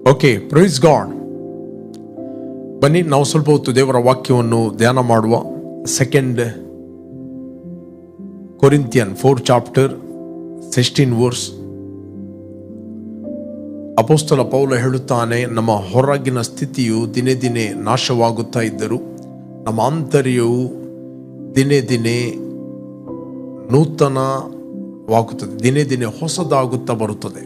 Okay, praise God. ಬನ್ನಿ ನಾವು ಸ್ವಲ್ಪ ಹೊತ್ತು ದೇವರ ವಾಕ್ಯವನ್ನು ಧ್ಯಾನ ಮಾಡುವ. 2 ಕೊರಿಂಥಿಯನ್ 4 ಚಾಪ್ಟರ್ 16 ವರ್ಸ್. ಅಪೊಸ್ತಲ ಪೌಲ ಹೇಳುತ್ತಾನೆ, ನಮ್ಮ ಹೊರಗಿನ ಸ್ಥಿತಿಯು ದಿನೇ ದಿನೇ ನಾಶವಾಗುತ್ತಾ ಇದ್ದರೂ ನಮ್ಮ ಆಂತರ್ಯವು ದಿನೇ ದಿನೇ ನೂತನವಾಗುತ್ತದೆ, ದಿನೇ ದಿನೇ ಹೊಸದಾಗುತ್ತಾ ಬರುತ್ತದೆ.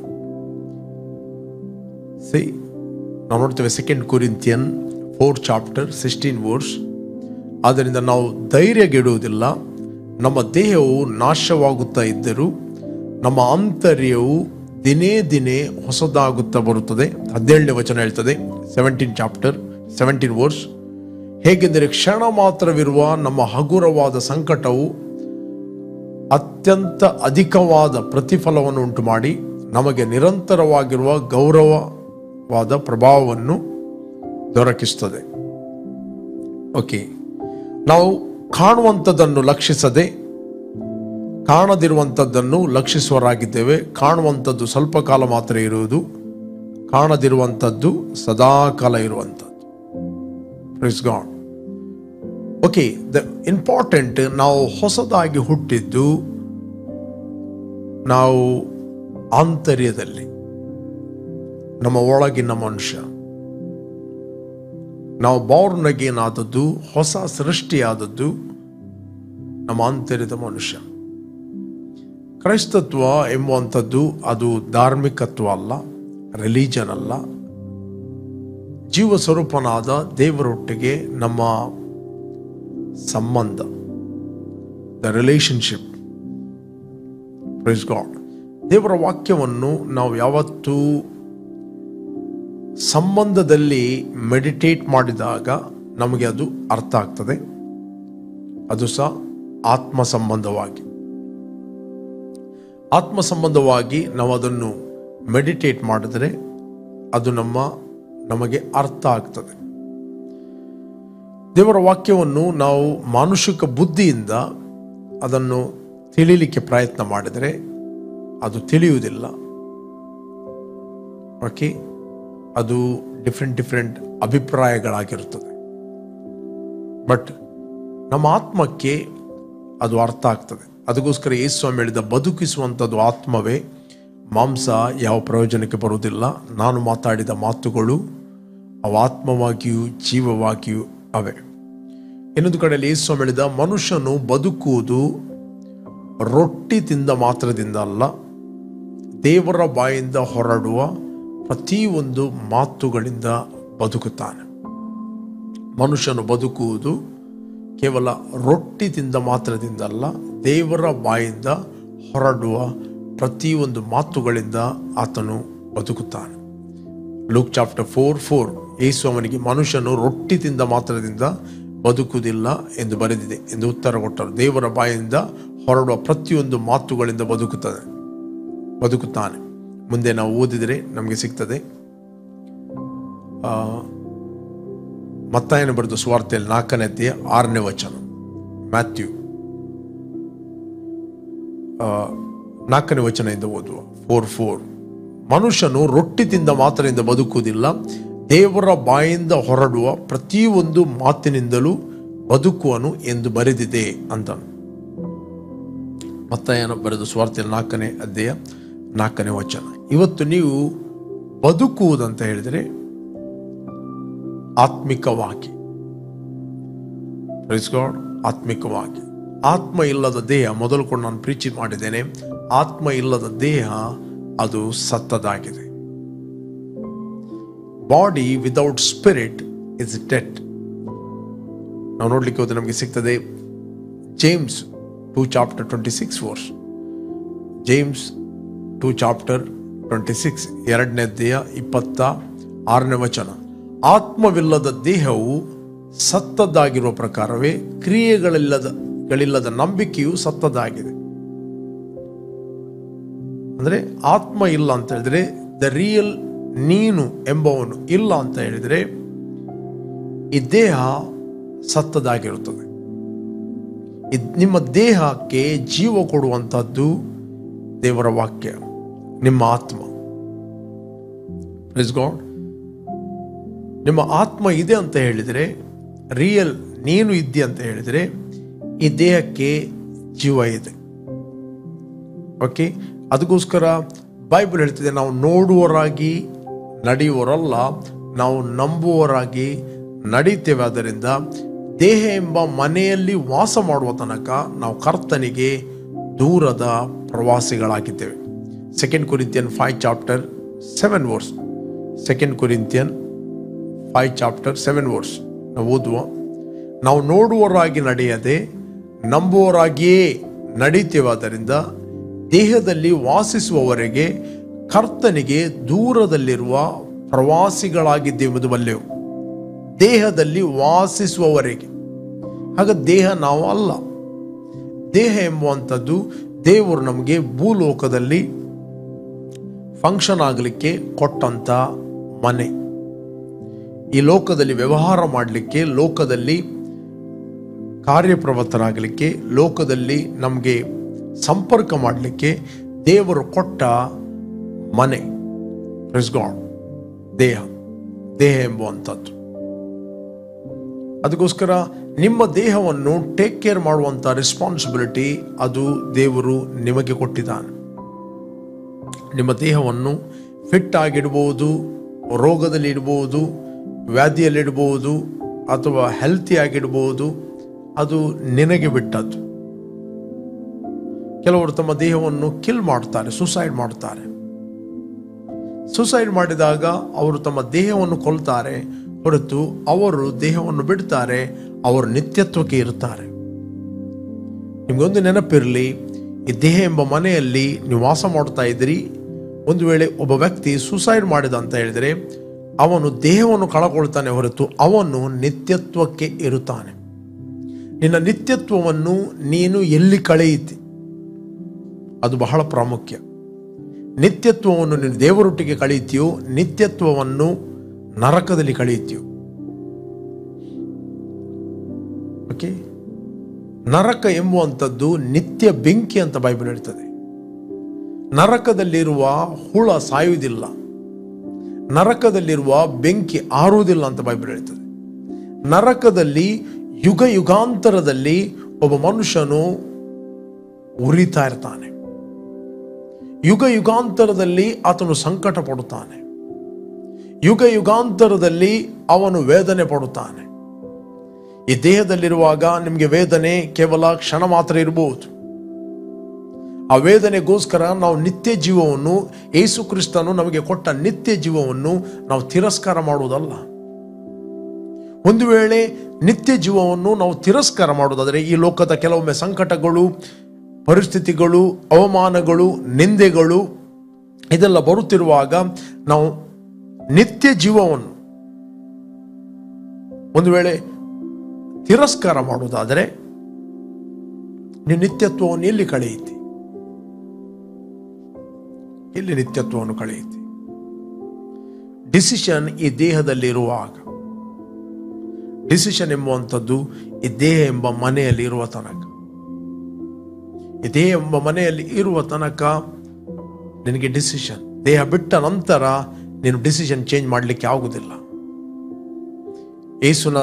ನಾವು ನೋಡ್ತೇವೆ 2 ಕೊರಿಂಥಿಯನ್ 4 ಚಾಪ್ಟರ್ 16 ವರ್ಸ್. ಆದ್ದರಿಂದ ನಾವು ಧೈರ್ಯಗೆಡುವುದಿಲ್ಲ. ನಮ್ಮ ದೇಹವು ನಾಶವಾಗುತ್ತಾ ಇದ್ದರೂ ನಮ್ಮ ಆಂತರ್ಯವು ದಿನೇ ದಿನೇ ಹೊಸದಾಗುತ್ತಾ ಬರುತ್ತದೆ. 17ನೇ ವಚನ ಹೇಳ್ತದೆ, 17 ಚಾಪ್ಟರ್ 17 ವರ್ಸ್. ಹೇಗೆಂದರೆ ಕ್ಷಣ ಮಾತ್ರವಿರುವ ನಮ್ಮ ಹಗುರವಾದ ಸಂಕಟವು ಅತ್ಯಂತ ಅಧಿಕವಾದ ಪ್ರತಿಫಲವನ್ನು ಉಂಟು ಮಾಡಿ ನಮಗೆ ನಿರಂತರವಾಗಿರುವ ಗೌರವವಾದ ಪ್ರಭಾವವನ್ನು ದೊರಕಿಸುತ್ತದೆ. ಓಕೆ, ನಾವು ಕಾಣುವಂಥದ್ದನ್ನು ಲಕ್ಷಿಸದೆ ಕಾಣದಿರುವಂಥದ್ದನ್ನು ಲಕ್ಷಿಸುವರಾಗಿದ್ದೇವೆ. ಕಾಣುವಂಥದ್ದು ಸ್ವಲ್ಪ ಕಾಲ ಮಾತ್ರ ಇರುವುದು, ಕಾಣದಿರುವಂಥದ್ದು ಸದಾಕಾಲ ಇರುವಂಥದ್ದು. Praise God. Okay, the important, ನಾವು ಹೊಸದಾಗಿ ಹುಟ್ಟಿದ್ದು ನಾವು ಆಂತರ್ಯದಲ್ಲಿ, ನಮ್ಮ ಒಳಗಿನ ಮನುಷ್ಯ, ನಾವು ಬಾರ್ನ್ ಅಗೇನ್ ಆದದ್ದು, ಹೊಸ ಸೃಷ್ಟಿಯಾದದ್ದು ನಮ್ಮ ಆಂತರ್ಯದ ಮನುಷ್ಯ. ಕ್ರೈಸ್ತತ್ವ ಎಂಬುವಂಥದ್ದು ಅದು ಧಾರ್ಮಿಕತ್ವ ಅಲ್ಲ, ರಿಲಿಜನ್ ಅಲ್ಲ. ಜೀವ ಸ್ವರೂಪನಾದ ದೇವರೊಟ್ಟಿಗೆ ನಮ್ಮ ಸಂಬಂಧ, ದ ರಿಲೇಶನ್ಶಿಪ್. Praise God. ದೇವರ ವಾಕ್ಯವನ್ನು ನಾವು ಯಾವತ್ತೂ ಸಂಬಂಧದಲ್ಲಿ ಮೆಡಿಟೇಟ್ ಮಾಡಿದಾಗ ನಮಗೆ ಅದು ಅರ್ಥ ಆಗ್ತದೆ. ಅದು ಸಹ ಆತ್ಮ ಸಂಬಂಧವಾಗಿ ನಾವು ಅದನ್ನು ಮೆಡಿಟೇಟ್ ಮಾಡಿದರೆ ಅದು ನಮಗೆ ಅರ್ಥ ಆಗ್ತದೆ. ದೇವರ ವಾಕ್ಯವನ್ನು ನಾವು ಮಾನುಷಿಕ ಬುದ್ಧಿಯಿಂದ ಅದನ್ನು ತಿಳಿಲಿಕ್ಕೆ ಪ್ರಯತ್ನ ಮಾಡಿದರೆ ಅದು ತಿಳಿಯುವುದಿಲ್ಲ. ಓಕೆ, ಅದು ಡಿಫ್ರೆಂಟ್ ಅಭಿಪ್ರಾಯಗಳಾಗಿರುತ್ತದೆ. ಬಟ್ ನಮ್ಮ ಆತ್ಮಕ್ಕೆ ಅದು ಅರ್ಥ ಆಗ್ತದೆ. ಅದಕ್ಕೋಸ್ಕರ ಯೇಸು ಸ್ವಾಮಿ ಹೇಳಿದ, ಬದುಕಿಸುವಂಥದ್ದು ಆತ್ಮವೇ, ಮಾಂಸ ಯಾವ ಪ್ರಯೋಜನಕ್ಕೆ ಬರುವುದಿಲ್ಲ. ನಾನು ಮಾತಾಡಿದ ಮಾತುಗಳು ಅವು ಆತ್ಮವಾಗಿಯೂ ಜೀವವಾಗಿಯೂ ಅವೆ. ಇನ್ನೊಂದು ಕಡೆಯಲ್ಲಿ ಯೇಸು ಸ್ವಾಮಿ ಹೇಳಿದ, ಮನುಷ್ಯನು ಬದುಕುವುದು ರೊಟ್ಟಿ ತಿಂದ ಮಾತ್ರದಿಂದ ಅಲ್ಲ, ದೇವರ ಬಾಯಿಂದ ಹೊರಡುವ ಪ್ರತಿಯೊಂದು ಮಾತುಗಳಿಂದ ಬದುಕುತ್ತಾನೆ. ಮನುಷ್ಯನು ಬದುಕುವುದು ಕೇವಲ ರೊಟ್ಟಿ ತಿಂದ ಮಾತ್ರದಿಂದ ಅಲ್ಲ, ದೇವರ ಬಾಯಿಂದ ಹೊರಡುವ ಪ್ರತಿಯೊಂದು ಮಾತುಗಳಿಂದ ಆತನು ಬದುಕುತ್ತಾನೆ. ಲೂಕ್ ಚಾಪ್ಟರ್ 4:4 ಯೇಸು ಅವನಿಗೆ, ಮನುಷ್ಯನು ರೊಟ್ಟಿ ತಿಂದ ಮಾತ್ರದಿಂದ ಬದುಕುವುದಿಲ್ಲ ಎಂದು ಬರೆದಿದೆ ಎಂದು ಉತ್ತರ ಕೊಟ್ಟರು. ದೇವರ ಬಾಯಿಂದ ಹೊರಡುವ ಪ್ರತಿಯೊಂದು ಮಾತುಗಳಿಂದ ಬದುಕುತ್ತಾನೆ. ಮುಂದೆ ನಾವು ಓದಿದರೆ ನಮಗೆ ಸಿಗ್ತದೆ. ಮತ್ತಾಯನ ಬರೆದ ಸುವಾರ್ತೆಯಲ್ಲಿ 4ನೇ ಅಧ್ಯಾಯ 6ನೇ ವಚನ, ಮ್ಯಾಥ್ಯೂ 4ನೇ ವಚನದಿಂದ ಓದುವ 4:4. ಮನುಷ್ಯನು ರೊಟ್ಟಿ ತಿಂದ ಮಾತ್ರದಿಂದ ಬದುಕುವುದಿಲ್ಲ, ದೇವರ ಬಾಯಿಂದ ಹೊರಡುವ ಪ್ರತಿಯೊಂದು ಮಾತಿನಿಂದಲೂ ಬದುಕುವನು ಎಂದು ಬರೆದಿದೆ ಅಂತ. ಮತ್ತಾಯನ ಬರೆದ ಸುವಾರ್ತೆಯಲ್ಲಿ 4ನೇ ಅಧ್ಯಾಯ 4ನೇ ವಚನ. ಇವತ್ತು ನೀವು ಬದುಕುವುದಂತ ಹೇಳಿದರೆ ಆತ್ಮಿಕವಾಗಿ, ಪ್ರೈಸ್ ಗಾಡ್, ಆತ್ಮಿಕವಾಗಿ. ಆತ್ಮ ಇಲ್ಲದ ದೇಹ, ಮೊದಲು ನಾನು ಪ್ರೀಚ್ ಮಾಡಿದ್ದೇನೆ, ಆತ್ಮ ಇಲ್ಲದ ದೇಹ ಅದು ಸತ್ತದಾಗಿದೆ. Body without spirit is dead. ನಾವು ನೋಡ್ಲಿಕ್ಕೆ ಹೋದ್ರೆ ನಮಗೆ ಸಿಗ್ತದೆ James 2 chapter 26 verse. James 2 chapter 26 2ನೇ ಅಧ್ಯಾಯ 26ನೇ ವಚನ. ಆತ್ಮವಿಲ್ಲದ ದೇಹವು ಸತ್ತದ್ದಾಗಿರುವ ಪ್ರಕಾರವೇ ಕ್ರಿಯೆಗಳಿಲ್ಲದ ನಂಬಿಕೆಯು ಸತ್ತದಾಗಿದೆ. ಅಂದ್ರೆ ಆತ್ಮ ಇಲ್ಲ ಅಂತ ಹೇಳಿದ್ರೆ, ದ ರಿಯಲ್ ನೀನು ಎಂಬವನು ಇಲ್ಲ ಅಂತ ಹೇಳಿದರೆ ಈ ದೇಹ ಸತ್ತದಾಗಿರುತ್ತದೆ. ನಿಮ್ಮ ದೇಹಕ್ಕೆ ಜೀವ ಕೊಡುವಂಥದ್ದು ದೇವರ ವಾಕ್ಯ, ನಿಮ್ಮ ಆತ್ಮ. Praise God. ನಿಮ್ಮ ಆತ್ಮ ಇದೆ ಅಂತ ಹೇಳಿದರೆ, ರಿಯಲ್ ನೀನು ಇದ್ದಿ ಅಂತ ಹೇಳಿದರೆ, ಈ ದೇಹಕ್ಕೆ ಜೀವ ಇದೆ. ಓಕೆ, ಅದಕ್ಕೋಸ್ಕರ ಬೈಬಲ್ ಹೇಳ್ತಿದೆ, ನಾವು ನೋಡುವವರಾಗಿ ನಡೆಯುವವರಲ್ಲ, ನಾವು ನಂಬುವವರಾಗಿ ನಡೀತೇವೆ. ಆದ್ದರಿಂದ ದೇಹ ಎಂಬ ಮನೆಯಲ್ಲಿ ವಾಸ ಮಾಡುವ ತನಕ ನಾವು ಕರ್ತನಿಗೆ ದೂರದ ಪ್ರವಾಸಿಗಳಾಗಿದ್ದೇವೆ. 2 Corinthians 5 chapter 7 verse. 2 Corinthians 5 chapter 7 verse ನಾವು ಓದುವ, ನಾವು ನೋಡುವವರಾಗಿ ನಡೆಯದೆ ನಂಬುವವರಾಗಿಯೇ ನಡೀತೇವಾದ್ದರಿಂದ ದೇಹದಲ್ಲಿ ವಾಸಿಸುವವರೆಗೆ ಕರ್ತನಿಗೆ ದೂರದಲ್ಲಿರುವ ಪ್ರವಾಸಿಗಳಾಗಿದ್ದೇವೆಂದು ಬಲ್ಲೆವು. ದೇಹದಲ್ಲಿ ವಾಸಿಸುವವರೆಗೆ, ಆಗ ದೇಹ ನಾವು ಅಲ್ಲ. ದೇಹ ಎಂಬುವಂಥದ್ದು ದೇವರು ನಮಗೆ ಭೂಲೋಕದಲ್ಲಿ ಫಂಕ್ಷನ್ ಆಗಲಿಕ್ಕೆ ಕೊಟ್ಟಂಥ ಮನೆ. ಈ ಲೋಕದಲ್ಲಿ ವ್ಯವಹಾರ ಮಾಡಲಿಕ್ಕೆ, ಲೋಕದಲ್ಲಿ ಕಾರ್ಯಪ್ರವೃತ್ತರಾಗಲಿಕ್ಕೆ, ಲೋಕದಲ್ಲಿ ನಮಗೆ ಸಂಪರ್ಕ ಮಾಡಲಿಕ್ಕೆ ದೇವರು ಕೊಟ್ಟ ಮನೆ. Press god. ದೇಹ ಎಂಬುವಂಥದ್ದು. ಅದಕ್ಕೋಸ್ಕರ ನಿಮ್ಮ ದೇಹವನ್ನು ಟೇಕ್ ಕೇರ್ ಮಾಡುವಂಥ ರೆಸ್ಪಾನ್ಸಿಬಿಲಿಟಿ ಅದು ದೇವರು ನಿಮಗೆ ಕೊಟ್ಟಿದ್ದಾನೆ. ನಿಮ್ಮ ದೇಹವನ್ನು ಫಿಟ್ ಆಗಿಡ್ಬೋದು, ರೋಗದಲ್ಲಿ ಇಡ್ಬೋದು, ವ್ಯಾಧಿಯಲ್ಲಿಡ್ಬೋದು, ಅಥವಾ ಹೆಲ್ತಿ ಆಗಿಡ್ಬೋದು. ಅದು ನಿನಗೆ ಬಿಟ್ಟದ್ದು. ಕೆಲವರು ತಮ್ಮ ದೇಹವನ್ನು ಕಿಲ್ ಮಾಡ್ತಾರೆ, ಸುಸೈಡ್ ಮಾಡ್ತಾರೆ. ಸುಸೈಡ್ ಮಾಡಿದಾಗ ಅವರು ತಮ್ಮ ದೇಹವನ್ನು ಕೊಲ್ತಾರೆ ಹೊರತು ಅವರು ದೇಹವನ್ನು ಬಿಡ್ತಾರೆ, ಅವರು ನಿತ್ಯತ್ವಕ್ಕೆ ಇರುತ್ತಾರೆ. ನಿಮಗೊಂದು ನೆನಪಿರಲಿ, ಈ ದೇಹ ಎಂಬ ಮನೆಯಲ್ಲಿ ನೀವು ವಾಸ ಮಾಡ್ತಾ ಇದ್ದೀರಿ. ಒಂದು ವೇಳೆ ಒಬ್ಬ ವ್ಯಕ್ತಿ ಸುಸೈಡ್ ಮಾಡಿದ ಅಂತ ಹೇಳಿದರೆ ಅವನು ದೇಹವನ್ನು ಕಳಕೊಳ್ತಾನೆ ಹೊರತು ಅವನು ನಿತ್ಯತ್ವಕ್ಕೆ ಇರುತ್ತಾನೆ. ನಿನ್ನ ನಿತ್ಯತ್ವವನ್ನು ನೀನು ಎಲ್ಲಿ ಕಳೆಯಿತಿ ಅದು ಬಹಳ ಪ್ರಾಮುಖ್ಯ. ನಿತ್ಯತ್ವವನ್ನು ನೀನು ದೇವರೊಟ್ಟಿಗೆ ಕಳೆಯುತ್ತೀಯೋ, ನಿತ್ಯತ್ವವನ್ನು ನರಕದಲ್ಲಿ ಕಳೆಯುತ್ತೀಯೋ. ಓಕೆ, ನರಕ ಎಂಬುವಂಥದ್ದು ನಿತ್ಯ ಬೆಂಕಿ ಅಂತ ಬೈಬಲ್ ಹೇಳ್ತದೆ. ನರಕದಲ್ಲಿರುವ ಹುಳ ಸಾಯುವುದಿಲ್ಲ, ನರಕದಲ್ಲಿರುವ ಬೆಂಕಿ ಆರುವುದಿಲ್ಲ ಅಂತ ಬೈಬಲ್ ಹೇಳ್ತದೆ. ನರಕದಲ್ಲಿ ಯುಗ ಯುಗಾಂತರದಲ್ಲಿ ಒಬ್ಬ ಮನುಷ್ಯನು ಉರಿತಾ ಇರ್ತಾನೆ. ಯುಗ ಯುಗಾಂತರದಲ್ಲಿ ಆತನು ಸಂಕಟ ಪಡುತ್ತಾನೆ. ಯುಗ ಯುಗಾಂತರದಲ್ಲಿ ಅವನು ವೇದನೆ ಪಡುತ್ತಾನೆ. ಈ ದೇಹದಲ್ಲಿರುವಾಗ ನಿಮಗೆ ವೇದನೆ ಕೇವಲ ಕ್ಷಣ ಮಾತ್ರ ಇರಬಹುದು. ಆ ವೇದನೆಗೋಸ್ಕರ ನಾವು ನಿತ್ಯ ಜೀವವನ್ನು, ಯೇಸು ಕ್ರಿಸ್ತನು ನಮಗೆ ಕೊಟ್ಟ ನಿತ್ಯ ಜೀವವನ್ನು ನಾವು ತಿರಸ್ಕಾರ ಮಾಡುವುದಲ್ಲ. ಒಂದು ವೇಳೆ ನಿತ್ಯ ಜೀವವನ್ನು ನಾವು ತಿರಸ್ಕಾರ ಮಾಡುವುದಾದರೆ, ಈ ಲೋಕದ ಕೆಲವೊಮ್ಮೆ ಸಂಕಟಗಳು, ಪರಿಸ್ಥಿತಿಗಳು, ಅವಮಾನಗಳು, ನಿಂದೆಗಳು ಇದೆಲ್ಲ ಬರುತ್ತಿರುವಾಗ ನಾವು ನಿತ್ಯ ಜೀವವನ್ನು ಒಂದು ವೇಳೆ ತಿರಸ್ಕಾರ ಮಾಡುವುದಾದರೆ ನೀವು ನಿತ್ಯತ್ವವನ್ನು ಎಲ್ಲಿ ಕಳೆಯಿತಿ? ಎಲ್ಲಿ ನಿತ್ಯತ್ವವನ್ನು ಕಳೆಯಿತಿ? ಡಿಸಿಷನ್ ಈ ದೇಹದಲ್ಲಿರುವಾಗ, ಡಿಸಿಷನ್ ಎಂಬುವಂಥದ್ದು ಈ ದೇಹ ಎಂಬ ಮನೆಯಲ್ಲಿ ಇರುವ ತನಕ, ಈ ದೇಹ ಎಂಬ ಮನೆಯಲ್ಲಿ ಇರುವ ತನಕ ನಿನಗೆ ಡಿಸಿಷನ್. ದೇಹ ಬಿಟ್ಟ ನಂತರ ನೀನು ಡಿಸಿಷನ್ ಚೇಂಜ್ ಮಾಡಲಿಕ್ಕೆ ಆಗುವುದಿಲ್ಲ. ಯೇಸುನ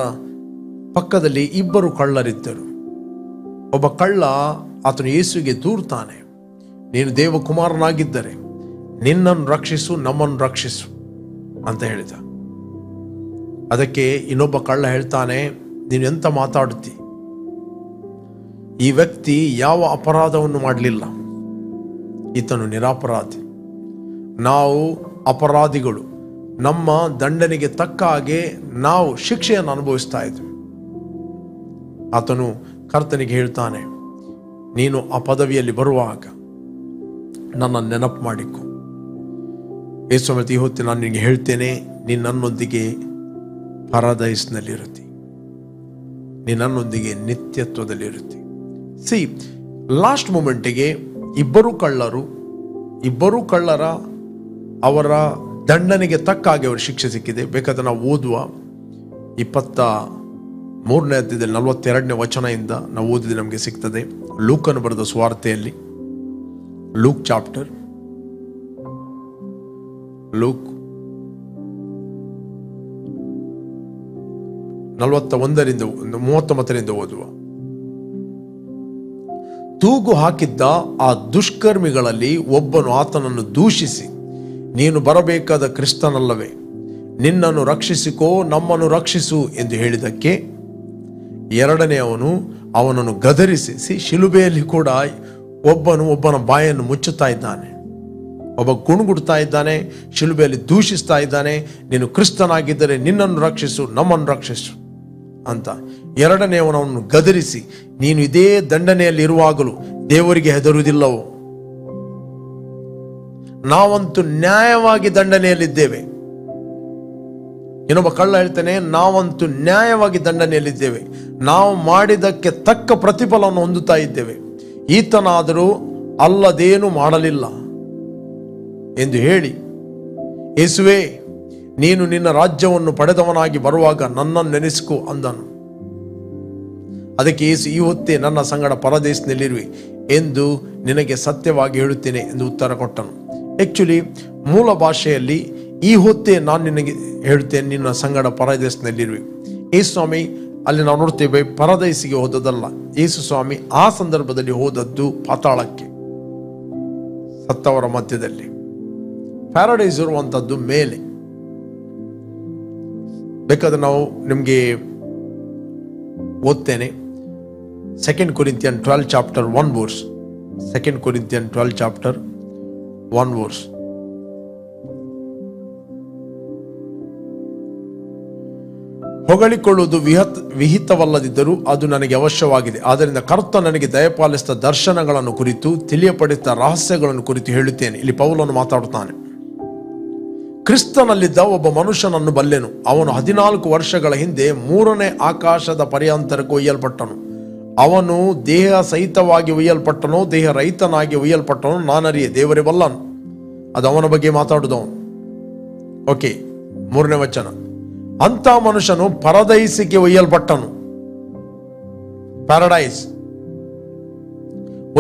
ಪಕ್ಕದಲ್ಲಿ ಇಬ್ಬರು ಕಳ್ಳರಿದ್ದರು. ಒಬ್ಬ ಕಳ್ಳ ಆತನು ಯೇಸುವಿಗೆ ದೂರ್ತಾನೆ, ನೀನು ದೇವಕುಮಾರನಾಗಿದ್ದರೆ ನಿನ್ನನ್ನು ರಕ್ಷಿಸು, ನಮ್ಮನ್ನು ರಕ್ಷಿಸು ಅಂತ ಹೇಳಿದ. ಅದಕ್ಕೆ ಇನ್ನೊಬ್ಬ ಕಳ್ಳ ಹೇಳ್ತಾನೆ, ನೀನು ಎಂತ ಮಾತಾಡುತ್ತಿ? ಈ ವ್ಯಕ್ತಿ ಯಾವ ಅಪರಾಧವನ್ನು ಮಾಡಲಿಲ್ಲ, ಈತನು ನಿರಪರಾಧಿ. ನಾವು ಅಪರಾಧಿಗಳು, ನಮ್ಮ ದಂಡನೆಗೆ ತಕ್ಕ ಹಾಗೆ ನಾವು ಶಿಕ್ಷೆಯನ್ನು ಅನುಭವಿಸ್ತಾ ಇದ್ವಿ. ಆತನು ಕರ್ತನಿಗೆ ಹೇಳ್ತಾನೆ, ನೀನು ಆ ಪದವಿಯಲ್ಲಿ ಬರುವಾಗ ನನ್ನ ನೆನಪು ಮಾಡಿಕೊ. ಯೇಸುಮತಿ ಹೊತ್ತು ನಾನು ನಿನಗೆ ಹೇಳ್ತೇನೆ, ನೀನು ನನ್ನೊಂದಿಗೆ ಪರದೈಸ್ನಲ್ಲಿರುತ್ತಿ, ನೀನು ನನ್ನೊಂದಿಗೆ ನಿತ್ಯತ್ವದಲ್ಲಿರುತ್ತಿ. ಸಿ, ಲಾಸ್ಟ್ ಮೂಮೆಂಟಿಗೆ ಇಬ್ಬರು ಕಳ್ಳರ ಅವರ ದಂಡನೆಗೆ ತಕ್ಕ ಹಾಗೆ ಅವರ ಶಿಕ್ಷೆ ಸಿಕ್ಕಿದೆ. ಬೇಕಾದ್ರೆ ನಾವು ಓದುವ 23ನೇ ಅಧ್ಯಾಯದಲ್ಲಿ 42ನೇ ವಚನದಿಂದ ನಾವು ಓದಿದ್ರೆ ನಮಗೆ ಸಿಗ್ತದೆ. ಲೂಕನು ಬರೆದ ಸುವಾರ್ತೆಯಲ್ಲಿ, ಲೂಕ್ ಚಾಪ್ಟರ್, ಲೂಕ್ 41ರಿಂದ 39ರಿಂದ ಓದುವ. ತೂಗು ಹಾಕಿದ್ದ ಆ ದುಷ್ಕರ್ಮಿಗಳಲ್ಲಿ ಒಬ್ಬನು ಆತನನ್ನು ದೂಷಿಸಿ, ನೀನು ಬರಬೇಕಾದ ಕ್ರಿಸ್ತನಲ್ಲವೇ? ನಿನ್ನನ್ನು ರಕ್ಷಿಸಿಕೋ, ನಮ್ಮನ್ನು ರಕ್ಷಿಸು ಎಂದು ಹೇಳಿದಕ್ಕೆ ಎರಡನೇ ಅವನನ್ನು ಗದರಿಸಿ, ಶಿಲುಬೆಯಲ್ಲಿ ಕೂಡ ಒಬ್ಬನ ಬಾಯನ್ನು ಮುಚ್ಚುತ್ತಾ ಇದ್ದಾನೆ, ಒಬ್ಬ ಗುಣಗುಡ್ತಾ ಇದ್ದಾನೆ, ಶಿಲುಬೆಯಲ್ಲಿ ದೂಷಿಸ್ತಾ ಇದ್ದಾನೆ, ನೀನು ಕ್ರಿಸ್ತನಾಗಿದ್ದರೆ ನಿನ್ನನ್ನು ರಕ್ಷಿಸು, ನಮ್ಮನ್ನು ರಕ್ಷಿಸು ಅಂತ. ಎರಡನೇ ಅವನನ್ನು ಗದರಿಸಿ, ನೀನು ಇದೇ ದಂಡನೆಯಲ್ಲಿ ಇರುವಾಗಲೂ ದೇವರಿಗೆ ಹೆದರುವುದಿಲ್ಲವೋ? ನಾವಂತೂ ನ್ಯಾಯವಾಗಿ ದಂಡನೆಯಲ್ಲಿದ್ದೇವೆ. ಇನ್ನೊಬ್ಬ ಕಳ್ಳ ಹೇಳ್ತಾನೆ, ನಾವಂತೂ ನ್ಯಾಯವಾಗಿ ದಂಡನೆಯಲ್ಲಿದ್ದೇವೆ, ನಾವು ಮಾಡಿದಕ್ಕೆ ತಕ್ಕ ಪ್ರತಿಫಲವನ್ನು ಹೊಂದುತ್ತಾ ಇದ್ದೇವೆ, ಈತನಾದರೂ ಅಲ್ಲದೇನು ಮಾಡಲಿಲ್ಲ ಎಂದು ಹೇಳಿ, ಯೇಸುವೇ, ನೀನು ನಿನ್ನ ರಾಜ್ಯವನ್ನು ಪಡೆದವನಾಗಿ ಬರುವಾಗ ನನ್ನನ್ನು ನೆನೆಸಿಕೋ ಅಂದನು. ಅದಕ್ಕೆ ಯೇಸು, ಈ ಹೊತ್ತೇ ನನ್ನ ಸಂಗಡ ಪರದೇಶದಲ್ಲಿರುವೆ ಎಂದು ನಿನಗೆ ಸತ್ಯವಾಗಿ ಹೇಳುತ್ತೇನೆ ಎಂದು ಉತ್ತರ ಕೊಟ್ಟನು. ಆಕ್ಚುಲಿ ಮೂಲ ಭಾಷೆಯಲ್ಲಿ ಈ ಹೊತ್ತೇ ನಾನು ನಿನಗೆ ಹೇಳುತ್ತೇನೆ, ನಿನ್ನ ಸಂಗಡ ಪರದೇಶದಲ್ಲಿರುವೆ. ಯೇಸು ಸ್ವಾಮಿ ಅಲ್ಲಿ ನಾವು ನೋಡ್ತೇವೆ, ಪರದೇಶಿಗೆ ಹೋದದಲ್ಲ. ಯೇಸು ಸ್ವಾಮಿ ಆ ಸಂದರ್ಭದಲ್ಲಿ ಹೋದದ್ದು ಪಾತಾಳಕ್ಕೆ, ಸತ್ತವರ ಮಧ್ಯದಲ್ಲಿ. ಪ್ಯಾರಡೈಸ್ ಇರುವಂಥದ್ದು ಮೇಲೆ. ಬೇಕಾದ್ರೆ ನಾವು ನಿಮಗೆ ಓದ್ತೇನೆ. 2 Corinthians 12 chapter 1 verse. 2 Corinthians 12 chapter 1 verse. ಹೊಗಳಿಕೊಳ್ಳುವುದು ವಿಹಿತವಲ್ಲದಿದ್ದರೂ ಅದು ನನಗೆ ಅವಶ್ಯವಾಗಿದೆ. ಆದ್ದರಿಂದ ಕರ್ತ ನನಗೆ ದಯಪಾಲಿಸಿದ ದರ್ಶನಗಳನ್ನು ಕುರಿತು, ತಿಳಿಯಪಡಿಸಿದ ರಹಸ್ಯಗಳನ್ನು ಕುರಿತು ಹೇಳುತ್ತೇನೆ. ಇಲ್ಲಿ ಪೌಲನು ಮಾತಾಡುತ್ತಾನೆ. ಕ್ರಿಸ್ತನಲ್ಲಿದ್ದ ಒಬ್ಬ ಮನುಷ್ಯನನ್ನು ಬಲ್ಲೆನು. ಅವನು 14 ವರ್ಷಗಳ ಹಿಂದೆ 3ನೇ ಆಕಾಶದ ಪರ್ಯಾಂತರಕ್ಕೆ ಒಯ್ಯಲ್ಪಟ್ಟನು. ಅವನು ದೇಹ ಸಹಿತವಾಗಿ ಒಯ್ಯಲ್ಪಟ್ಟನೋ ದೇಹ ರಹಿತನಾಗಿ ಒಯ್ಯಲ್ಪಟ್ಟನೋ ನಾನರಿಯೆ, ದೇವರೇ ಬಲ್ಲನು. ಅದು ಅವನ ಬಗ್ಗೆ ಮಾತಾಡುದವನು. ಓಕೆ, 3ನೇ ವಚನ. ಅಂತ ಮನುಷ್ಯನು ಪರದೈಸಿಗೆ ಒಯ್ಯಲ್ಪಟ್ಟನು, ಪ್ಯಾರಡೈಸ್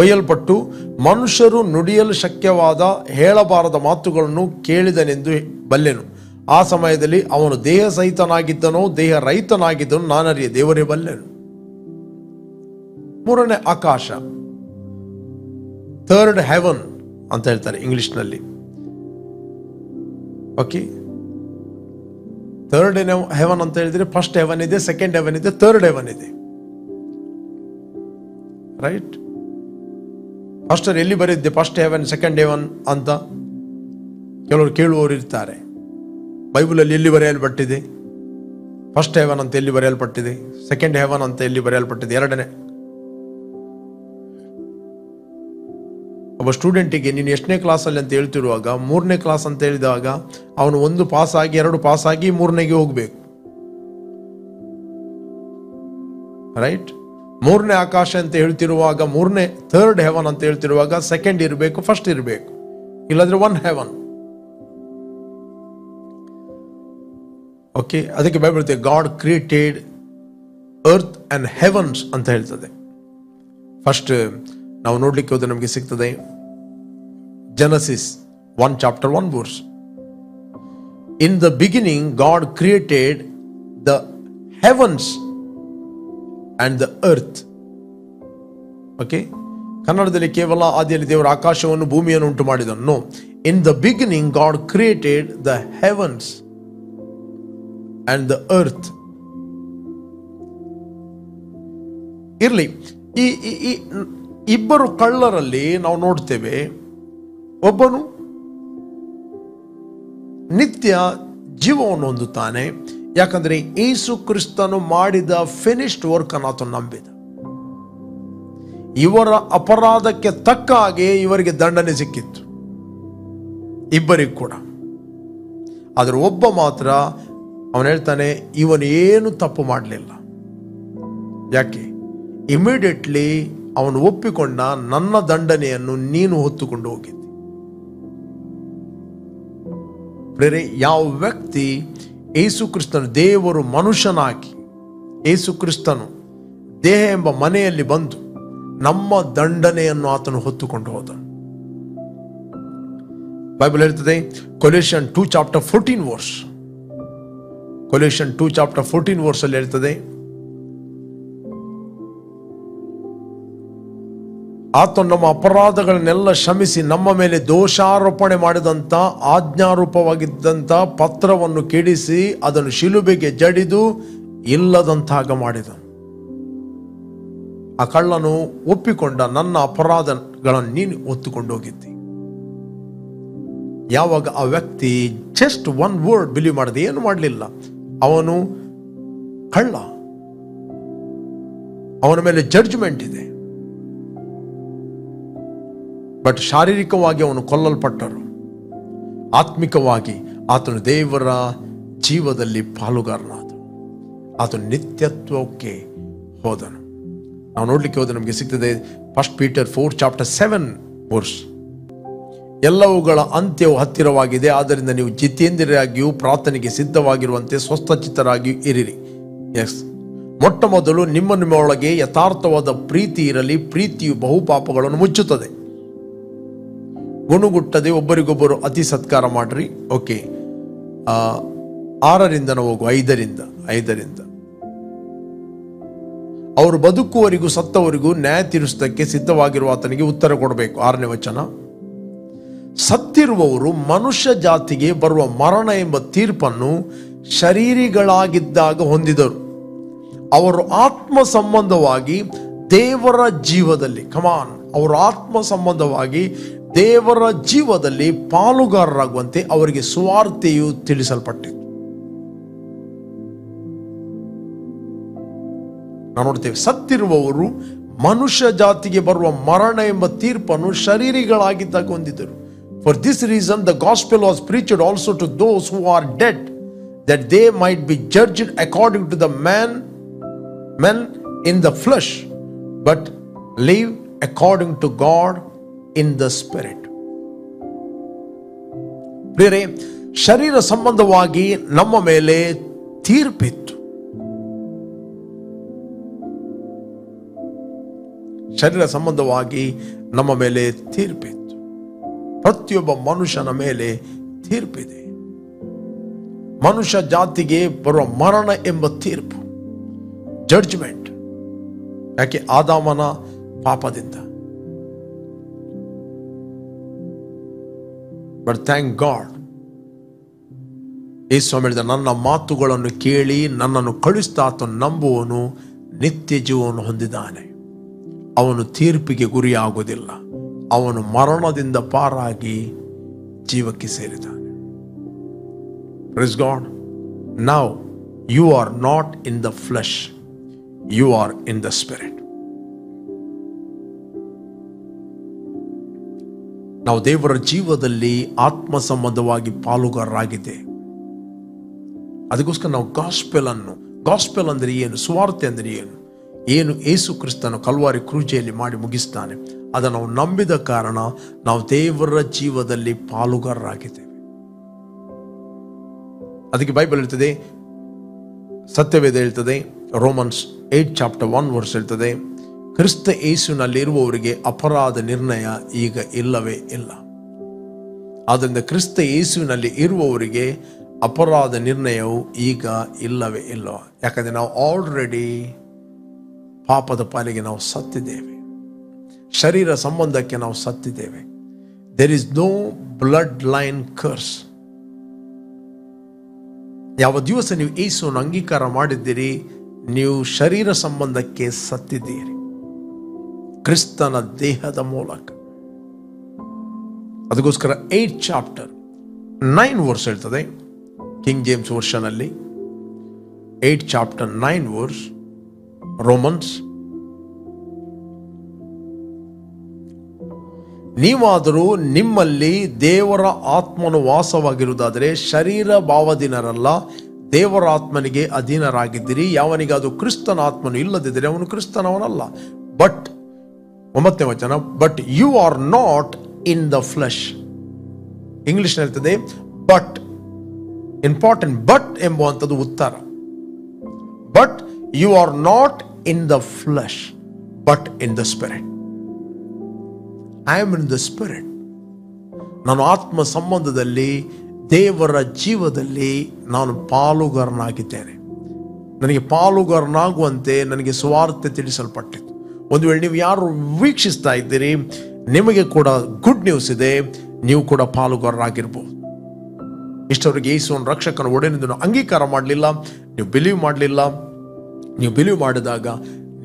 ಒಯ್ಯಲ್ಪಟ್ಟು ಮನುಷ್ಯರು ನುಡಿಯಲು ಶಕ್ಯವಾದ ಹೇಳಬಾರದ ಮಾತುಗಳನ್ನು ಕೇಳಿದನೆಂದು ಬಲ್ಲೆನು. ಆ ಸಮಯದಲ್ಲಿ ಅವನು ದೇಹ ಸಹಿತನಾಗಿದ್ದನೋ ದೇಹ ರಹಿತನಾಗಿದ್ದನೋ ನಾನರಿಯೆ, ದೇವರೇ ಬಲ್ಲೆನು. 3ನೇ ಆಕಾಶ, ಥರ್ಡ್ ಹೆವನ್ ಅಂತ ಹೇಳ್ತಾರೆ ಇಂಗ್ಲಿಷ್ನಲ್ಲಿ. ಓಕೆ, ಥರ್ಡ್ ಹೆವನ್ ಅಂತ ಹೇಳಿದ್ರೆ ಫಸ್ಟ್ ಹೆವನ್ ಇದೆ, ಸೆಕೆಂಡ್ ಹೆವನ್ ಇದೆ, ಥರ್ಡ್ ಹೆವನ್ ಇದೆ. ರೈಟ್? ಫಸ್ಟ್ ಎಲ್ಲಿ ಬರೆದಿದೆ ಫಸ್ಟ್ ಹೆವನ್ ಸೆಕೆಂಡ್ ಹೆವನ್ ಅಂತ ಕೆಲವರು ಕೇಳುವವರು ಇರ್ತಾರೆ. ಬೈಬಲಲ್ಲಿ ಎಲ್ಲಿ ಬರೆಯಲ್ಪಟ್ಟಿದೆ? ಫಸ್ಟ್ ಹೆವನ್ ಅಂತ ಎಲ್ಲಿ ಬರೆಯಲ್ಪಟ್ಟಿದೆ? ಸೆಕೆಂಡ್ ಹೆವನ್ ಅಂತ ಎಲ್ಲಿ ಬರೆಯಲ್ಪಟ್ಟಿದೆ? ಎರಡನೇ. ಒಬ್ಬ ಸ್ಟೂಡೆಂಟಿಗೆ ನೀನು ಎಷ್ಟನೇ ಕ್ಲಾಸಲ್ಲಿ ಅಂತ ಹೇಳ್ತಿರುವಾಗ 3ನೇ ಕ್ಲಾಸ್ ಅಂತ ಹೇಳಿದಾಗ ಅವನು 1 ಪಾಸ್ ಆಗಿ 2 ಪಾಸ್ ಆಗಿ 3ನೇಗೆ ಹೋಗ್ಬೇಕು. ರೈಟ್? 3ನೇ ಆಕಾಶ ಅಂತ ಹೇಳ್ತಿರುವಾಗ, 3ನೇ ಥರ್ಡ್ ಹೆವನ್ ಅಂತ ಹೇಳ್ತಿರುವಾಗ ಸೆಕೆಂಡ್ ಇರಬೇಕು, ಫಸ್ಟ್ ಇರಬೇಕು, ಇಲ್ಲಾಂದ್ರೆ 1 ಹೆವನ್. ಓಕೆ, ಅದಕ್ಕೆ ಬೈಬಲ್ ಹೇಳ್ತದೆ god created earth and heavens ಅಂತ ಹೇಳ್ತದೆ. ಫಸ್ಟ್ ನಾವು ನೋಡ್ಲಿಕ್ಕೆ ಹೋದ್ರೆ ನಮಗೆ ಸಿಗ್ತದೆ Genesis 1 chapter 1 verse. In the beginning God created the heavens and the earth. Okay, ಕನ್ನಡದಲ್ಲಿ ಕೇವಲ ಆದಿಯಲ್ಲಿ ದೇವರು ಆಕಾಶವನ್ನು ಭೂಮಿಯನ್ನು ಉಂಟು ಮಾಡಿದನು. No, in the beginning God created the heavens and the earth. ಇರ್ಲಿ, ಈ ಇಬ್ಬರು ಕಳ್ಳರಲ್ಲಿ ನಾವು ನೋಡ್ತೇವೆ, ಒಬ್ಬನು ನಿತ್ಯ ಜೀವವನ್ನು ಹೊಂದುತ್ತಾನೆ. ಯಾಕಂದ್ರೆ ಯೇಸು ಕ್ರಿಸ್ತನು ಮಾಡಿದ ಫಿನಿಶ್ಡ್ ವರ್ಕ್ ಅನ್ನು ಆತನು ನಂಬಿದ. ಇವರ ಅಪರಾಧಕ್ಕೆ ತಕ್ಕ ಹಾಗೆ ಇವರಿಗೆ ದಂಡನೆ ಸಿಕ್ಕಿತ್ತು, ಇಬ್ಬರಿಗೂ ಕೂಡ. ಆದ್ರೆ ಒಬ್ಬ ಮಾತ್ರ ಅವನು ಹೇಳ್ತಾನೆ, ಇವನು ಏನು ತಪ್ಪು ಮಾಡಲಿಲ್ಲ. ಯಾಕೆ? ಇಮಿಡಿಯೇಟ್ಲಿ ಅವನು ಒಪ್ಪಿಕೊಂಡ, ನನ್ನ ದಂಡನೆಯನ್ನು ನೀನು ಹೊತ್ತುಕೊಂಡು ಹೋಗಿದ್ದಿ. ಬೇರೆ ಯಾವ ವ್ಯಕ್ತಿ ಯೇಸು ಕ್ರಿಸ್ತನು ದೇವರು ಮನುಷ್ಯನಾಗಿ, ಯೇಸು ಕ್ರಿಸ್ತನು ದೇಹ ಎಂಬ ಮನೆಯಲ್ಲಿ ಬಂದು ನಮ್ಮ ದಂಡನೆಯನ್ನು ಆತನು ಹೊತ್ತುಕೊಂಡು ಹೋದ. ಬೈಬಲ್ ಹೇಳ್ತದೆ Colossians 2 chapter 14 verse. ಕೊಲೋಸಿಯನ್ 2 ಚಾಪ್ಟರ್ 14 ವರ್ಸಲ್ಲಿ ಹೇಳ್ತದೆ, ಆತನು ನಮ್ಮ ಅಪರಾಧಗಳನ್ನೆಲ್ಲ ಕ್ಷಮಿಸಿ ನಮ್ಮ ಮೇಲೆ ದೋಷಾರೋಪಣೆ ಮಾಡಿದಂಥ ಆಜ್ಞಾರೂಪವಾಗಿದ್ದಂಥ ಪತ್ರವನ್ನು ಕೆಡಿಸಿ ಅದನ್ನು ಶಿಲುಬೆಗೆ ಜಡಿದು ಇಲ್ಲದಂತಾಗ ಮಾಡಿದನು. ಆ ಕಳ್ಳನು ಒಪ್ಪಿಕೊಂಡ, ನನ್ನ ಅಪರಾಧಗಳನ್ನು ನೀನು ಹೊತ್ತುಕೊಂಡು ಹೋಗಿದ್ದಿ. ಯಾವಾಗ ಆ ವ್ಯಕ್ತಿ ಜಸ್ಟ್ ಒನ್ ವರ್ಡ್ ಬಿಲೀವ್ ಮಾಡದೆ, ಏನು ಮಾಡಲಿಲ್ಲ, ಅವನು ಕಳ್ಳ, ಅವನ ಮೇಲೆ ಜಡ್ಜ್ಮೆಂಟ್ ಇದೆ, ಬಟ್ ಶಾರೀರಿಕವಾಗಿ ಅವನು ಕೊಲ್ಲಲ್ಪಟ್ಟರು, ಆತ್ಮಿಕವಾಗಿ ಆತನು ದೇವರ ಜೀವದಲ್ಲಿ ಪಾಲುಗಾರನಾದನು, ಆತನು ನಿತ್ಯತ್ವಕ್ಕೆ ಹೋದನು. ನಾವು ನೋಡ್ಲಿಕ್ಕೆ ಹೋದ್ರೆ ನಮಗೆ ಸಿಗ್ತದೆ 1 ಪೀಟರ್ 4 ಚಾಪ್ಟರ್ 7 ವರ್ಸ್, ಎಲ್ಲವುಗಳ ಅಂತ್ಯವು ಹತ್ತಿರವಾಗಿದೆ, ಆದ್ದರಿಂದ ನೀವು ಜಿತೇಂದ್ರಿಯರಾಗಿಯೂ ಪ್ರಾರ್ಥನೆಗೆ ಸಿದ್ಧವಾಗಿರುವಂತೆ ಸ್ವಸ್ಥಚಿತ್ತರಾಗಿಯೂ ಇರಿರಿ. ಮೊಟ್ಟ ಮೊದಲು ನಿಮ್ಮೊಳಗೆ ಯಥಾರ್ಥವಾದ ಪ್ರೀತಿ ಇರಲಿ, ಪ್ರೀತಿಯು ಬಹುಪಾಪಗಳನ್ನು ಮುಚ್ಚುತ್ತದೆ. ಗುಣಗುಟ್ಟದೆ ಒಬ್ಬರಿಗೊಬ್ಬರು ಅತಿ ಸತ್ಕಾರ ಮಾಡ್ರಿ. ಓಕೆ, 6ರಿಂದ ನಾವು ಹೋಗುವ 5ರಿಂದ ಅವರು ಬದುಕುವವರಿಗೂ ಸತ್ತವರಿಗೂ ನ್ಯಾಯ ತೀರಿಸುವುದಕ್ಕೆ ಸಿದ್ಧವಾಗಿರುವ ಆತನಿಗೆ ಉತ್ತರ ಕೊಡಬೇಕು. 6ನೇ ವಚನ, ಸತ್ತಿರುವವರು ಮನುಷ್ಯ ಜಾತಿಗೆ ಬರುವ ಮರಣ ಎಂಬ ತೀರ್ಪನ್ನು ಶರೀರಿಗಳಾಗಿದ್ದಾಗ ಹೊಂದಿದರು. ಅವರು ಆತ್ಮ ಸಂಬಂಧವಾಗಿ ದೇವರ ಜೀವದಲ್ಲಿ ಅವರು ಆತ್ಮ ಸಂಬಂಧವಾಗಿ ದೇವರ ಜೀವದಲ್ಲಿ ಪಾಲುಗಾರರಾಗುವಂತೆ ಅವರಿಗೆ ಸುವಾರ್ತೆಯು ತಿಳಿಸಲ್ಪಟ್ಟಿತು. ನಾವು ನೋಡ್ತೇವೆ, ಸತ್ತಿರುವವರು ಮನುಷ್ಯ ಜಾತಿಗೆ ಬರುವ ಮರಣ ಎಂಬ ತೀರ್ಪನ್ನು ಶರೀರಿಗಳಾಗಿದ್ದಾಗ ಹೊಂದಿದರು. For this reason the gospel was preached also to those who are dead, that they might be judged according to the men in the flesh, but live according to God in the spirit. ಪ್ರಿಯರೇ, ಶರೀರ ಸಂಬಂಧವಾಗಿ ನಮ್ಮ ಮೇಲೆ ತೀರ್ಪಿತ್ತು. ಶರೀರ ಸಂಬಂಧವಾಗಿ ನಮ್ಮ ಮೇಲೆ ತೀರ್ಪಿತ್ತು. ಪ್ರತಿಯೊಬ್ಬ ಮನುಷ್ಯನ ಮೇಲೆ ತೀರ್ಪಿದೆ. ಮನುಷ್ಯ ಜಾತಿಗೆ ಬರುವ ಮರಣ ಎಂಬ ತೀರ್ಪು, ಜಡ್ಜ್ಮೆಂಟ್. ಯಾಕೆ? ಆದಾಮನ ಪಾಪದಿಂದ. ಬಟ್ ಥ್ಯಾಂಕ್ ಗಾಡ್, ಯೇಸು ಹೇಳಿದ, ನನ್ನ ಮಾತುಗಳನ್ನು ಕೇಳಿ ನನ್ನನ್ನು ಕಳುಹಿಸಿದ ಆತನು ನಂಬುವನು ನಿತ್ಯ ಜೀವವನ್ನು ಹೊಂದಿದ್ದಾನೆ, ಅವನು ತೀರ್ಪಿಗೆ ಗುರಿಯಾಗುವುದಿಲ್ಲ, ಅವನು ಮರಣದಿಂದ ಪಾರಾಗಿ ಜೀವಕ್ಕೆ ಸೇರಿದ್ದಾನೆ. Praise God. Now you are not in the flesh, you are in the spirit. ನಾವು ದೇವರ ಜೀವದಲ್ಲಿ ಆತ್ಮ ಸಂಬಂಧವಾಗಿ ಪಾಲುಗಾರರಾಗಿದ್ದೇವೆ. ಅದಕ್ಕೋಸ್ಕರ ನಾವು ಗಾಸ್ಪೆಲ್ ಅಂದರೆ ಏನು, ಸುವಾರ್ತೆ ಅಂದರೆ ಏನು ಯೇಸು ಕ್ರಿಸ್ತನು ಕಲ್ವಾರಿ ಕ್ರೂಜೆಯಲ್ಲಿ ಮಾಡಿ ಮುಗಿಸ್ತಾನೆ, ಅದನ್ನು ನಾವು ನಂಬಿದ ಕಾರಣ ನಾವು ದೇವರ ಜೀವದಲ್ಲಿ ಪಾಲುಗಾರರಾಗಿದ್ದೇವೆ. ಅದಕ್ಕೆ ಬೈಬಲ್ ಹೇಳ್ತದೆ, ಸತ್ಯವೇದ ಹೇಳ್ತದೆ, ರೋಮನ್ಸ್ 8 ಚಾಪ್ಟರ್ 1 ವರ್ಸ್ ಹೇಳ್ತದೆ, ಕ್ರಿಸ್ತ ಯೇಸುವಿನಲ್ಲಿ ಇರುವವರಿಗೆ ಅಪರಾಧ ನಿರ್ಣಯ ಈಗ ಇಲ್ಲವೇ ಇಲ್ಲ. ಆದ್ದರಿಂದ ಕ್ರಿಸ್ತ ಯೇಸುವಿನಲ್ಲಿ ಇರುವವರಿಗೆ ಅಪರಾಧ ನಿರ್ಣಯವು ಈಗ ಇಲ್ಲವೇ ಇಲ್ಲ. ಯಾಕಂದರೆ ನಾವು ಆಲ್ರೆಡಿ ಪಾಪದ ಪಾಲಿಗೆ ನಾವು ಸತ್ತಿದ್ದೇವೆ, ಶರೀರ ಸಂಬಂಧಕ್ಕೆ ನಾವು ಸತ್ತಿದ್ದೇವೆ. There is no blood line curse. ಯಾವ ದಿವಸ ನೀವು ಯೇಸುವನ್ನು ಅಂಗೀಕಾರ ಮಾಡಿದ್ದೀರಿ, ನೀವು ಶರೀರ ಸಂಬಂಧಕ್ಕೆ ಸತ್ತಿದ್ದೀರಿ ಕ್ರಿಸ್ತನ ದೇಹದ ಮೂಲಕ. ಅದಕ್ಕೋಸ್ಕರ 8 ಚಾಪ್ಟರ್ 9 ವರ್ಸ್ ಹೇಳ್ತದೆ, ಕಿಂಗ್ ಜೇಮ್ಸ್ ವರ್ಷನ್ ಅಲ್ಲಿ 8 ಚಾಪ್ಟರ್ 9 ವರ್ಸ್, ರೋಮನ್ಸ್, ನೀವಾದರೂ ನಿಮ್ಮಲ್ಲಿ ದೇವರ ಆತ್ಮನು ವಾಸವಾಗಿರುವುದಾದರೆ ಶರೀರ ಭಾವದಿನರಲ್ಲ, ದೇವರ ಆತ್ಮನಿಗೆ ಅಧೀನರಾಗಿದ್ದೀರಿ. ಯಾವನಿಗಾದರೂ ಕ್ರಿಸ್ತನ ಆತ್ಮನು ಇಲ್ಲದಿದ್ದರೆ ಅವನು ಕ್ರಿಸ್ತನವನಲ್ಲ. ಬಟ್ 9ನೇ ವಚನ, but you are not in the flesh. English ಹೇಳ್ತದೆ ಬಟ್, ಇಂಪಾರ್ಟೆಂಟ್, ಬಟ್ ಎಂಬುವಂಥದ್ದು ಉತ್ತರ. But you are not in the flesh but in the spirit. I am in the spirit. ನಾನು ಆತ್ಮ ಸಂಬಂಧದಲ್ಲಿ ದೇವರ ಜೀವದಲ್ಲಿ ನಾನು ಪಾಲುಗಾರನಾಗಿದ್ದೇನೆ. ನನಗೆ ಪಾಲುಗಾರನಾಗುವಂತೆ ನನಗೆ ಸುವಾರ್ತೆ ತಿಳಿಸಲ್ಪಟ್ಟಿತು. ಒಂದು ವೇಳೆ ನೀವು ಯಾರು ವೀಕ್ಷಿಸ್ತಾ ಇದ್ದೀರಿ, ನಿಮಗೆ ಕೂಡ ಗುಡ್ ನ್ಯೂಸ್ ಇದೆ, ನೀವು ಕೂಡ ಪಾಲುಗಾರರಾಗಿರ್ಬೋದು. ಇಷ್ಟವರೆಗೆ ಯೇಸುವನ್ನು ರಕ್ಷಕನ ಒಡೆಯನೆಂದು ಅಂಗೀಕಾರ ಮಾಡಲಿಲ್ಲ, ನೀವು ಬಿಲೀವ್ ಮಾಡಲಿಲ್ಲ. ನೀವು ಬಿಲೀವ್ ಮಾಡಿದಾಗ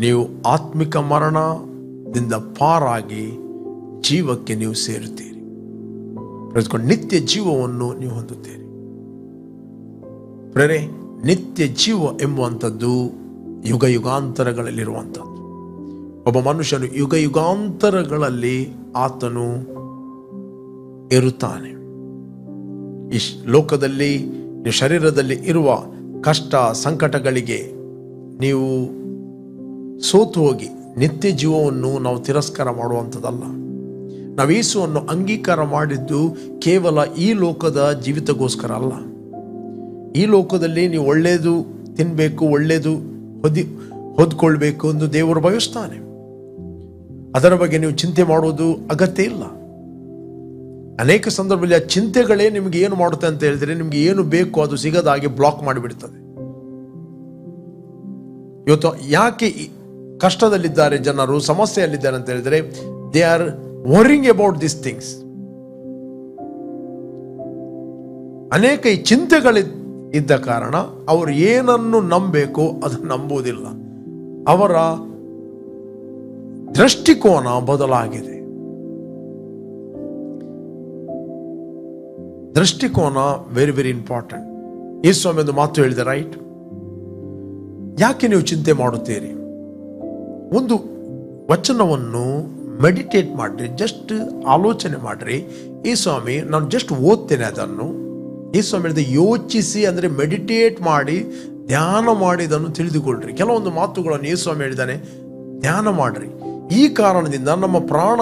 ನೀವು ಆತ್ಮಿಕ ಮರಣದಿಂದ ಪಾರಾಗಿ ಜೀವಕ್ಕೆ ನೀವು ಸೇರುತ್ತೀರಿ. ನಿತ್ಯ ಜೀವವನ್ನು ನೀವು ಹೊಂದುತ್ತೀರಿ. ಪ್ರೇರೆ, ನಿತ್ಯ ಜೀವ ಎಂಬುವಂಥದ್ದು ಯುಗ ಯುಗಾಂತರಗಳಲ್ಲಿರುವಂಥದ್ದು. ಒಬ್ಬ ಮನುಷ್ಯನು ಯುಗ ಯುಗಾಂತರಗಳಲ್ಲಿ ಆತನು ಇರುತ್ತಾನೆ. ಈ ಲೋಕದಲ್ಲಿ ನೀವು ಶರೀರದಲ್ಲಿ ಇರುವ ಕಷ್ಟ ಸಂಕಟಗಳಿಗೆ ನೀವು ಸೋತು ಹೋಗಿ ನಿತ್ಯ ಜೀವವನ್ನು ನಾವು ತಿರಸ್ಕಾರ ಮಾಡುವಂಥದ್ದಲ್ಲ. ನಾವು ಯೇಸುವನ್ನು ಅಂಗೀಕಾರ ಮಾಡಿದ್ದು ಕೇವಲ ಈ ಲೋಕದ ಜೀವಿತಗೋಸ್ಕರ ಅಲ್ಲ. ಈ ಲೋಕದಲ್ಲಿ ನೀವು ಒಳ್ಳೆಯದು ತಿನ್ನಬೇಕು, ಒಳ್ಳೆಯದು ಹೊದ್ಕೊಳ್ಬೇಕು ಎಂದು ದೇವರು ಬಯಸ್ತಾನೆ. ಅದರ ಬಗ್ಗೆ ನೀವು ಚಿಂತೆ ಮಾಡುವುದು ಅಗತ್ಯ ಇಲ್ಲ. ಅನೇಕ ಸಂದರ್ಭದಲ್ಲಿ ಆ ಚಿಂತೆಗಳೇ ನಿಮಗೆ ಏನು ಮಾಡುತ್ತೆ ಅಂತ ಹೇಳಿದ್ರೆ, ನಿಮ್ಗೆ ಏನು ಬೇಕು ಅದು ಸಿಗದ ಹಾಗೆ ಬ್ಲಾಕ್ ಮಾಡಿಬಿಡ್ತದೆ. ಇವತ್ತು ಯಾಕೆ ಕಷ್ಟದಲ್ಲಿದ್ದಾರೆ ಜನರು, ಸಮಸ್ಯೆಯಲ್ಲಿದ್ದಾರೆ ಅಂತ ಹೇಳಿದ್ರೆ, they are worrying about this things. ಅನೇಕ ಈ ಚಿಂತೆಗಳಿದ್ದ ಕಾರಣ ಅವರು ಏನನ್ನು ನಂಬಬೇಕೋ ಅದನ್ನು ನಂಬುವುದಿಲ್ಲ. ಅವರ ದೃಷ್ಟಿಕೋನ ಬದಲಾಗಿದೆ. ದೃಷ್ಟಿಕೋನ ವೆರಿ ವೆರಿ ಇಂಪಾರ್ಟೆಂಟ್. ಯೇಸು ಒಂದು ಮಾತು ಹೇಳಿದೆ, ರೈಟ್? ಯಾಕೆ ನೀವು ಚಿಂತೆ ಮಾಡುತ್ತೀರಿ? ಒಂದು ವಚನವನ್ನು ಮೆಡಿಟೇಟ್ ಮಾಡ್ರಿ, ಜಸ್ಟ್ ಆಲೋಚನೆ ಮಾಡ್ರಿ. ಈ ಸ್ವಾಮಿ ನಾನು ಜಸ್ಟ್ ಓದ್ತೇನೆ ಅದನ್ನು. ಈ ಸ್ವಾಮಿ ಹೇಳಿದ ಯೋಚಿಸಿ, ಅಂದರೆ ಮೆಡಿಟೇಟ್ ಮಾಡಿ, ಧ್ಯಾನ ಮಾಡಿ ಇದನ್ನು ತಿಳಿದುಕೊಳ್ಳ್ರಿ. ಕೆಲವೊಂದು ಮಾತುಗಳನ್ನು ಈ ಸ್ವಾಮಿ ಹೇಳಿದ್ದಾನೆ, ಧ್ಯಾನ ಮಾಡ್ರಿ. ಈ ಕಾರಣದಿಂದ ನಮ್ಮ ಪ್ರಾಣ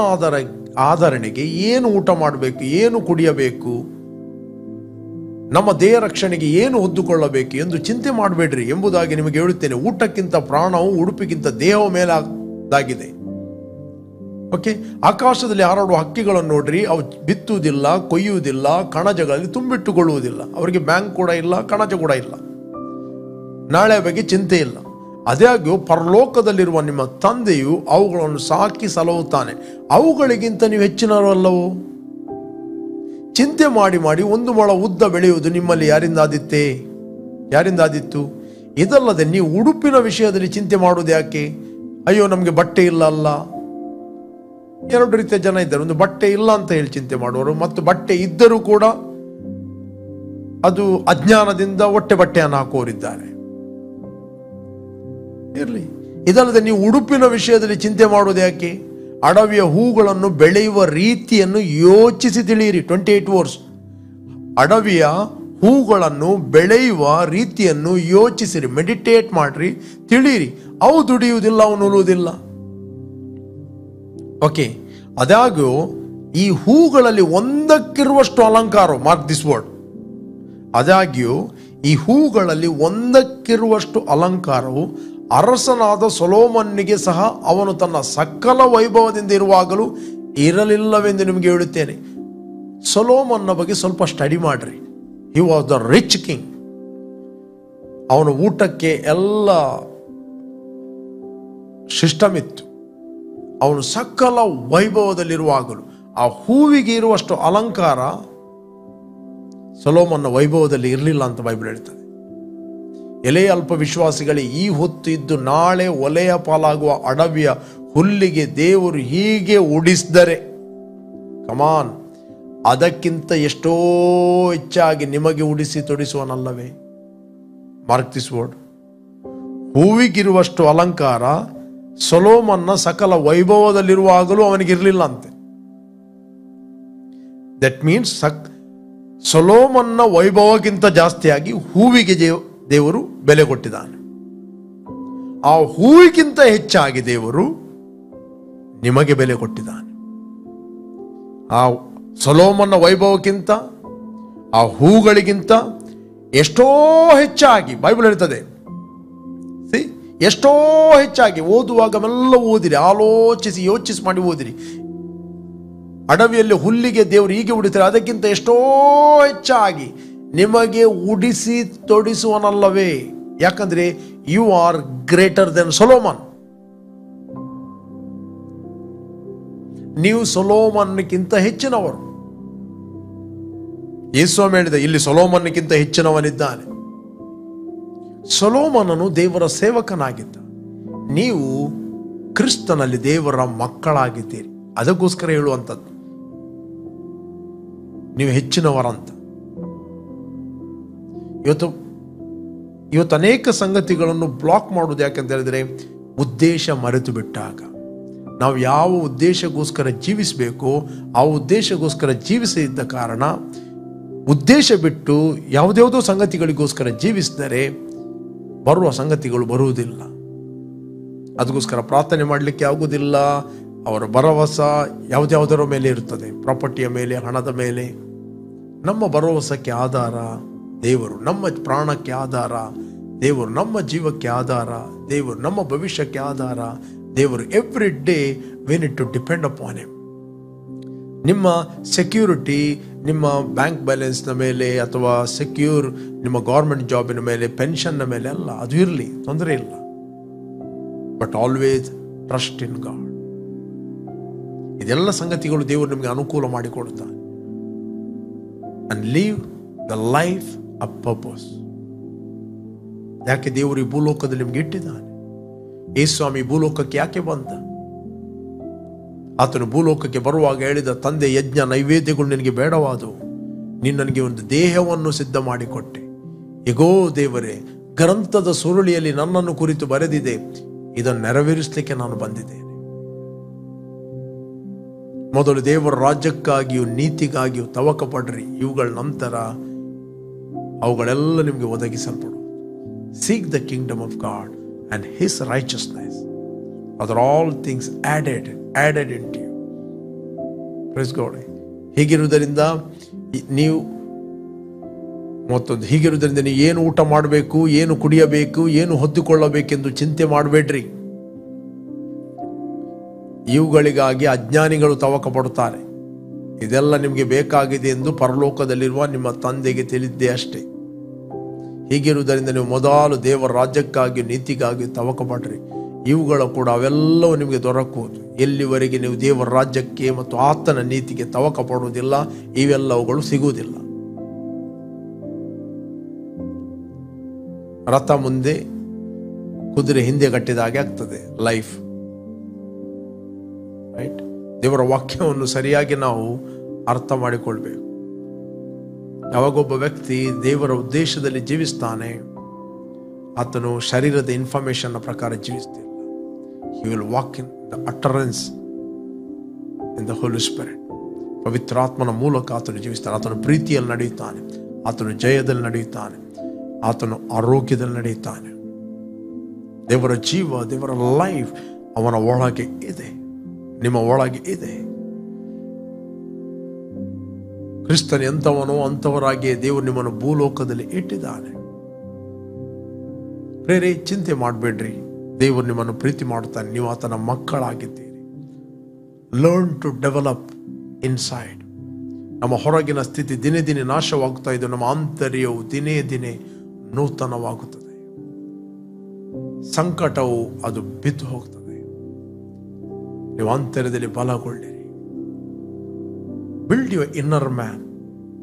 ಆಧರಣೆಗೆ ಏನು ಊಟ ಮಾಡಬೇಕು, ಏನು ಕುಡಿಯಬೇಕು, ನಮ್ಮ ದೇಹ ರಕ್ಷಣೆಗೆ ಏನು ಹೊದ್ದುಕೊಳ್ಳಬೇಕು ಎಂದು ಚಿಂತೆ ಮಾಡಬೇಡ್ರಿ ಎಂಬುದಾಗಿ ನಿಮಗೆ ಹೇಳುತ್ತೇನೆ. ಊಟಕ್ಕಿಂತ ಪ್ರಾಣವು, ಉಡುಪಿಗಿಂತ ದೇಹವ ಮೇಲಾಗಿದೆ. ಓಕೆ, ಆಕಾಶದಲ್ಲಿ ಹಾರಾಡುವ ಹಕ್ಕಿಗಳನ್ನು ನೋಡ್ರಿ, ಅವು ಬಿತ್ತುವುದಿಲ್ಲ, ಕೊಯ್ಯುವುದಿಲ್ಲ, ಕಣಜಗಳಲ್ಲಿ ತುಂಬಿಟ್ಟುಕೊಳ್ಳುವುದಿಲ್ಲ. ಅವರಿಗೆ ಬ್ಯಾಂಕ್ ಕೂಡ ಇಲ್ಲ, ಕಣಜ ಕೂಡ ಇಲ್ಲ, ನಾಳೆ ಬಗ್ಗೆ ಚಿಂತೆ ಇಲ್ಲ. ಆದಾಗ್ಯೂ ಪರಲೋಕದಲ್ಲಿರುವ ನಿಮ್ಮ ತಂದೆಯು ಅವುಗಳನ್ನು ಸಾಕಿ ಸಲಹುತ್ತಾನೆ. ಅವುಗಳಿಗಿಂತ ನೀವು ಹೆಚ್ಚಿನವರಲ್ಲವೋ? ಚಿಂತೆ ಮಾಡಿ ಮಾಡಿ ಒಂದು ಮೊಳ ಉದ್ದ ಬೆಳೆಯುವುದು ನಿಮ್ಮಲ್ಲಿ ಯಾರಿಂದಾದಿತ್ತು? ಇದಲ್ಲದೆ ನೀವು ಉಡುಪಿನ ವಿಷಯದಲ್ಲಿ ಚಿಂತೆ ಮಾಡುವುದು ಯಾಕೆ? ಅಯ್ಯೋ ನಮಗೆ ಬಟ್ಟೆ ಇಲ್ಲ ಅಲ್ಲ. ಎರಡು ರೀತಿಯ ಜನ ಇದ್ದಾರೆ. ಒಂದು ಬಟ್ಟೆ ಇಲ್ಲ ಅಂತ ಹೇಳಿ ಚಿಂತೆ ಮಾಡುವರು, ಮತ್ತು ಬಟ್ಟೆ ಇದ್ದರೂ ಕೂಡ ಅದು ಅಜ್ಞಾನದಿಂದ ಬಟ್ಟೆಯನ್ನು ಹಾಕುವರಿದ್ದಾರೆ. ಇರಲಿ. ಇದಲ್ಲದೆ ನೀವು ಉಡುಪಿನ ವಿಷಯದಲ್ಲಿ ಚಿಂತೆ ಮಾಡುವುದು ಯಾಕೆ? ಅಡವಿಯ ಹೂಗಳನ್ನು ಬೆಳೆಯುವ ರೀತಿಯನ್ನು ಯೋಚಿಸಿ ತಿಳಿಯಿರಿ. 28 ವರ್ಷ ಅಡವಿಯ ಹೂಗಳನ್ನು ಬೆಳೆಯುವ ರೀತಿಯನ್ನು ಯೋಚಿಸಿರಿ, ಮೆಡಿಟೇಟ್ ಮಾಡ್ರಿ, ತಿಳಿಯಿರಿ. ಅವು ದುಡಿಯುವುದಿಲ್ಲ, ಅವು ನೂಲುವುದಿಲ್ಲ. ಓಕೆ, ಆದಾಗ್ಯೂ ಈ ಹೂಗಳಲ್ಲಿ ಒಂದಕ್ಕಿರುವಷ್ಟು ಅಲಂಕಾರ, ಮಾರ್ಕ್ ದಿಸ್ ವರ್ಡ್, ಆದಾಗ್ಯೂ ಈ ಹೂಗಳಲ್ಲಿ ಒಂದಕ್ಕಿರುವಷ್ಟು ಅಲಂಕಾರವು ಅರಸನಾದ ಸೊಲೊಮೋನನಿಗೆ ಸಹ ಅವನು ತನ್ನ ಸಕಲ ವೈಭವದಿಂದ ಇರುವಾಗಲೂ ಇರಲಿಲ್ಲವೆಂದು ನಿಮಗೆ ಹೇಳುತ್ತೇನೆ. ಸೊಲೊಮೋನನ ಬಗ್ಗೆ ಸ್ವಲ್ಪ ಸ್ಟಡಿ ಮಾಡ್ರಿ. He was the rich king. ಅವನ ಊಟಕ್ಕೆ ಎಲ್ಲ ಸಿಸ್ಟಮ್ ಇತ್ತು. ಅವನು ಸಕಲ ವೈಭವದಲ್ಲಿರುವಾಗಲೂ ಆ ಹೂವಿಗೆ ಇರುವಷ್ಟು ಅಲಂಕಾರ ಸೊಲೊಮೋನನ ವೈಭವದಲ್ಲಿ ಇರಲಿಲ್ಲ ಅಂತ ಬೈಬಲ್ ಹೇಳ್ತದೆ. ಎಲೆ ಅಲ್ಪ ವಿಶ್ವಾಸಿಗಳೇ, ಈ ಹೊತ್ತು ಇದ್ದು ನಾಳೆ ಒಲೆಯ ಪಾಲಾಗುವ ಅಡವಿಯ ಹುಲ್ಲಿಗೆ ದೇವರು ಹೀಗೆ ಉಡಿಸಿದರೆ, ಕಮಾನ್, ಅದಕ್ಕಿಂತ ಎಷ್ಟೋ ಹೆಚ್ಚಾಗಿ ನಿಮಗೆ ಉಡಿಸಿ ತೊಡಿಸುವನಲ್ಲವೇ? Mark this word. ಹೂವಿಗಿರುವಷ್ಟು ಅಲಂಕಾರ ಸೊಲೊಮೋನನ ಸಕಲ ವೈಭವದಲ್ಲಿರುವಾಗಲೂ ಅವನಿಗಿರಲಿಲ್ಲ ಅಂತೆ. ದಟ್ ಮೀನ್ಸ್ ಸೊಲೊಮೋನನ ವೈಭವಕ್ಕಿಂತ ಜಾಸ್ತಿಯಾಗಿ ಹೂವಿಗೆ ದೇವರು ಬೆಲೆ ಕೊಟ್ಟಿದ್ದಾನೆ. ಆ ಹೂವಿಗಿಂತ ಹೆಚ್ಚಾಗಿ ದೇವರು ನಿಮಗೆ ಬೆಲೆ ಕೊಟ್ಟಿದ್ದಾನೆ. ಆ ಸೊಲೊಮೋನನ ವೈಭವಕ್ಕಿಂತ, ಆ ಹೂಗಳಿಗಿಂತ ಎಷ್ಟೋ ಹೆಚ್ಚಾಗಿ ಬೈಬಲ್ ಹೇಳ್ತದೆ. ಎಷ್ಟೋ ಹೆಚ್ಚಾಗಿ ಓದುವಾಗ ಮೆಲ್ಲ ಓದಿರಿ, ಯೋಚಿಸಿ ಮಾಡಿ ಓದಿರಿ. ಅಡವಿಯಲ್ಲಿ ಹುಲ್ಲಿಗೆ ದೇವರು ಹೀಗೆ ಉಡಿತಾರೆ, ಅದಕ್ಕಿಂತ ಎಷ್ಟೋ ಹೆಚ್ಚಾಗಿ ನಿಮಗೆ ಉಡಿಸಿ ತೊಡಿಸುವನಲ್ಲವೇ? ಯಾಕಂದ್ರೆ you are greater than Solomon. ನೀವು ಸೊಲೊಮನ್ನಿಗಿಂತ ಹೆಚ್ಚಿನವರು. ಯೇಸು ಹೇಳಿದ, ಇಲ್ಲಿ ಸೊಲೊಮನ್ನಿಗಿಂತ ಹೆಚ್ಚಿನವನಿದ್ದಾನೆ. ಸೊಲೊಮನನು ದೇವರ ಸೇವಕನಾಗಿದ್ದ. ನೀವು ಕ್ರಿಸ್ತನಲ್ಲಿ ದೇವರ ಮಕ್ಕಳಾಗಿದ್ದೀರಿ. ಅದಕ್ಕೋಸ್ಕರ ಹೇಳುವಂಥದ್ದು ನೀವು ಹೆಚ್ಚಿನವರಂತ. ಇವತ್ತು ಅನೇಕ ಸಂಗತಿಗಳನ್ನು ಬ್ಲಾಕ್ ಮಾಡುವುದು ಯಾಕಂತ ಹೇಳಿದ್ರೆ, ಉದ್ದೇಶ ಮರೆತು ಬಿಟ್ಟಾಗ. ನಾವು ಯಾವ ಉದ್ದೇಶಕ್ಕೋಸ್ಕರ ಜೀವಿಸಬೇಕು ಆ ಉದ್ದೇಶಕ್ಕೋಸ್ಕರ ಜೀವಿಸಿದ್ದ ಕಾರಣ, ಉದ್ದೇಶ ಬಿಟ್ಟು ಯಾವುದ್ಯಾವುದೋ ಸಂಗತಿಗಳಿಗೋಸ್ಕರ ಜೀವಿಸಿದರೆ ಬರುವ ಸಂಗತಿಗಳು ಬರುವುದಿಲ್ಲ. ಅದಕ್ಕೋಸ್ಕರ ಪ್ರಾರ್ಥನೆ ಮಾಡಲಿಕ್ಕೆ ಆಗುವುದಿಲ್ಲ. ಅವರ ಭರವಸೆ ಯಾವುದ್ಯಾವುದರ ಮೇಲೆ ಇರುತ್ತದೆ, ಪ್ರಾಪರ್ಟಿಯ ಮೇಲೆ, ಹಣದ ಮೇಲೆ. ನಮ್ಮ ಭರವಸೆಗೆ ಆಧಾರ ದೇವರು, ನಮ್ಮ ಪ್ರಾಣಕ್ಕೆ ಆಧಾರ ದೇವರು, ನಮ್ಮ ಜೀವಕ್ಕೆ ಆಧಾರ ದೇವರು, ನಮ್ಮ ಭವಿಷ್ಯಕ್ಕೆ ಆಧಾರ ದೇವರು. Every day we need to depend upon him. ನಿಮ್ಮ ಸೆಕ್ಯೂರಿಟಿ ನಿಮ್ಮ ಬ್ಯಾಂಕ್ ಬ್ಯಾಲೆನ್ಸ್ನ ಮೇಲೆ ಅಥವಾ ಸೆಕ್ಯೂರ್ ನಿಮ್ಮ ಗೌರ್ಮೆಂಟ್ ಜಾಬಿನ ಮೇಲೆ, ಪೆನ್ಷನ್ನ ಮೇಲೆ ಅಲ್ಲ. ಅದು ಇರಲಿ, ತೊಂದರೆ ಇಲ್ಲ. But always trust in God. ಇದೆಲ್ಲ ಸಂಗತಿಗಳು ದೇವರು ನಿಮಗೆ ಅನುಕೂಲ ಮಾಡಿಕೊಡುತ್ತಾನೆ. And leave the life a purpose. ಯಾಕೆ ದೇವರು ಈ ಭೂಲೋಕದಲ್ಲಿ ನಿಮ್ಗೆ ಇಟ್ಟಿದ್ದಾನೆ? ಯೇಸುಸ್ವಾಮಿ ಭೂಲೋಕಕ್ಕೆ ಯಾಕೆ ಬಂದ? ಆತನು ಭೂಲೋಕಕ್ಕೆ ಬರುವಾಗ ಹೇಳಿದ, ತಂದೆ, ಯಜ್ಞ ನೈವೇದ್ಯಗಳು ನಿನಗೆ ಬೇಡವಾದವು, ನೀನು ನನಗೆ ಒಂದು ದೇಹವನ್ನು ಸಿದ್ಧ ಮಾಡಿಕೊಟ್ಟೆ. ಈಗೋ ದೇವರೇ, ಗ್ರಂಥದ ಸುರುಳಿಯಲ್ಲಿ ನನ್ನನ್ನು ಕುರಿತು ಬರೆದಿದೆ, ಇದನ್ನು ನೆರವೇರಿಸಲಿಕ್ಕೆ ನಾನು ಬಂದಿದ್ದೇನೆ. ಮೊದಲು ದೇವರ ರಾಜ್ಯಕ್ಕಾಗಿಯೂ ನೀತಿಗಾಗಿಯೂ ತವಕ ಪಡ್ರಿ, ಇವುಗಳ ನಂತರ ಅವುಗಳೆಲ್ಲ ನಿಮಗೆ ಒದಗಿಸಲ್ಪಡುವುದು. Seek the kingdom of God and His righteousness. Other all things added into you. Praise God. ಹೀಗಿರುವುದರಿಂದ ನೀವು ಏನು ಊಟ ಮಾಡಬೇಕು, ಏನು ಕುಡಿಯಬೇಕು, ಏನು ಹೊದ್ದುಕೊಳ್ಳಬೇಕೆಂದು ಚಿಂತೆ ಮಾಡಬೇಡ್ರಿ. ಇವುಗಳಿಗಾಗಿ ಅಜ್ಞಾನಿಗಳು ತವಕ ಪಡುತ್ತಾರೆ. ಇದೆಲ್ಲ ನಿಮಗೆ ಬೇಕಾಗಿದೆ ಎಂದು ಪರಲೋಕದಲ್ಲಿರುವ ನಿಮ್ಮ ತಂದೆಗೆ ತಿಳಿದ್ದೇ ಅಷ್ಟೇ. ಹೀಗಿರುವುದರಿಂದ ನೀವು ಮೊದಲು ದೇವರ ರಾಜ್ಯಕ್ಕಾಗಿ ನೀತಿಗಾಗಿ ತವಕ ಪಡ್ರಿ, ಇವುಗಳ ಕೂಡ ಅವೆಲ್ಲವೂ ನಿಮಗೆ ದೊರಕುವುದು. ಎಲ್ಲಿವರೆಗೆ ನೀವು ದೇವರ ರಾಜ್ಯಕ್ಕೆ ಮತ್ತು ಆತನ ನೀತಿಗೆ ತವಕ ಪಡುವುದಿಲ್ಲ, ಇವೆಲ್ಲವುಗಳು ಸಿಗುವುದಿಲ್ಲ. ರಥ ಮುಂದೆ, ಕುದುರೆ ಹಿಂದೆ ಕಟ್ಟಿದ ಹಾಗೆ ಆಗ್ತದೆ ಲೈಫ್. ರೈಟ್? ದೇವರ ವಾಕ್ಯವನ್ನು ಸರಿಯಾಗಿ ನಾವು ಅರ್ಥ ಮಾಡಿಕೊಳ್ಬೇಕು. ಯಾವಾಗೊಬ್ಬ ವ್ಯಕ್ತಿ ದೇವರ ಉದ್ದೇಶದಲ್ಲಿ ಜೀವಿಸ್ತಾನೆ, ಆತನು ಶರೀರದ ಇನ್ಫಾರ್ಮೇಶನ್ ಪ್ರಕಾರ ಜೀವಿಸ್ತಿಲ್ಲ. He will walk in the utterance in the Holy Spirit. ಪವಿತ್ರಾತ್ಮನ ಮೂಲಕ ಆತನು ಜೀವಿಸ್ತಾನೆ. ಆತನು ಪ್ರೀತಿಯಲ್ಲಿ ನಡೆಯುತ್ತಾನೆ, ಆತನು ಜಯದಲ್ಲಿ ನಡೆಯುತ್ತಾನೆ, ಆತನು ಆರೋಗ್ಯದಲ್ಲಿ ನಡೆಯುತ್ತಾನೆ. ದೇವರ ಜೀವ, ದೇವರ ಲೈಫ್ ಅವನ ಒಳಗೆ ಇದೆ, ನಿಮ್ಮ ಒಳಗೆ ಇದೆ. ಕ್ರಿಸ್ತನ ಎಂಥವನೋ ಅಂಥವರಾಗಿಯೇ ದೇವರು ನಿಮ್ಮನ್ನು ಭೂಲೋಕದಲ್ಲಿ ಇಟ್ಟಿದ್ದಾನೆ. ಪ್ರೇರೆ, ಚಿಂತೆ ಮಾಡಬೇಡ್ರಿ. ದೇವರು ನಿಮ್ಮನ್ನು ಪ್ರೀತಿ ಮಾಡುತ್ತಾನೆ, ನೀವು ಆತನ ಮಕ್ಕಳಾಗಿದ್ದೀರಿ. Learn to develop inside. ನಮ್ಮ ಹೊರಗಿನ ಸ್ಥಿತಿ ದಿನೇ ದಿನೇ ನಾಶವಾಗ್ತಾ ಇದೆ, ನಮ್ಮ ಆಂತರ್ಯವು ದಿನೇ ದಿನೇ ನೂತನವಾಗುತ್ತದೆ. ಸಂಕಟವು ಅದು ಬಿದ್ದು ಹೋಗ್ತದೆ. ನೀವು ಆಂತರ್ಯದಲ್ಲಿ ಬಲಗೊಳ್ಳಿರಿ. Build your inner man.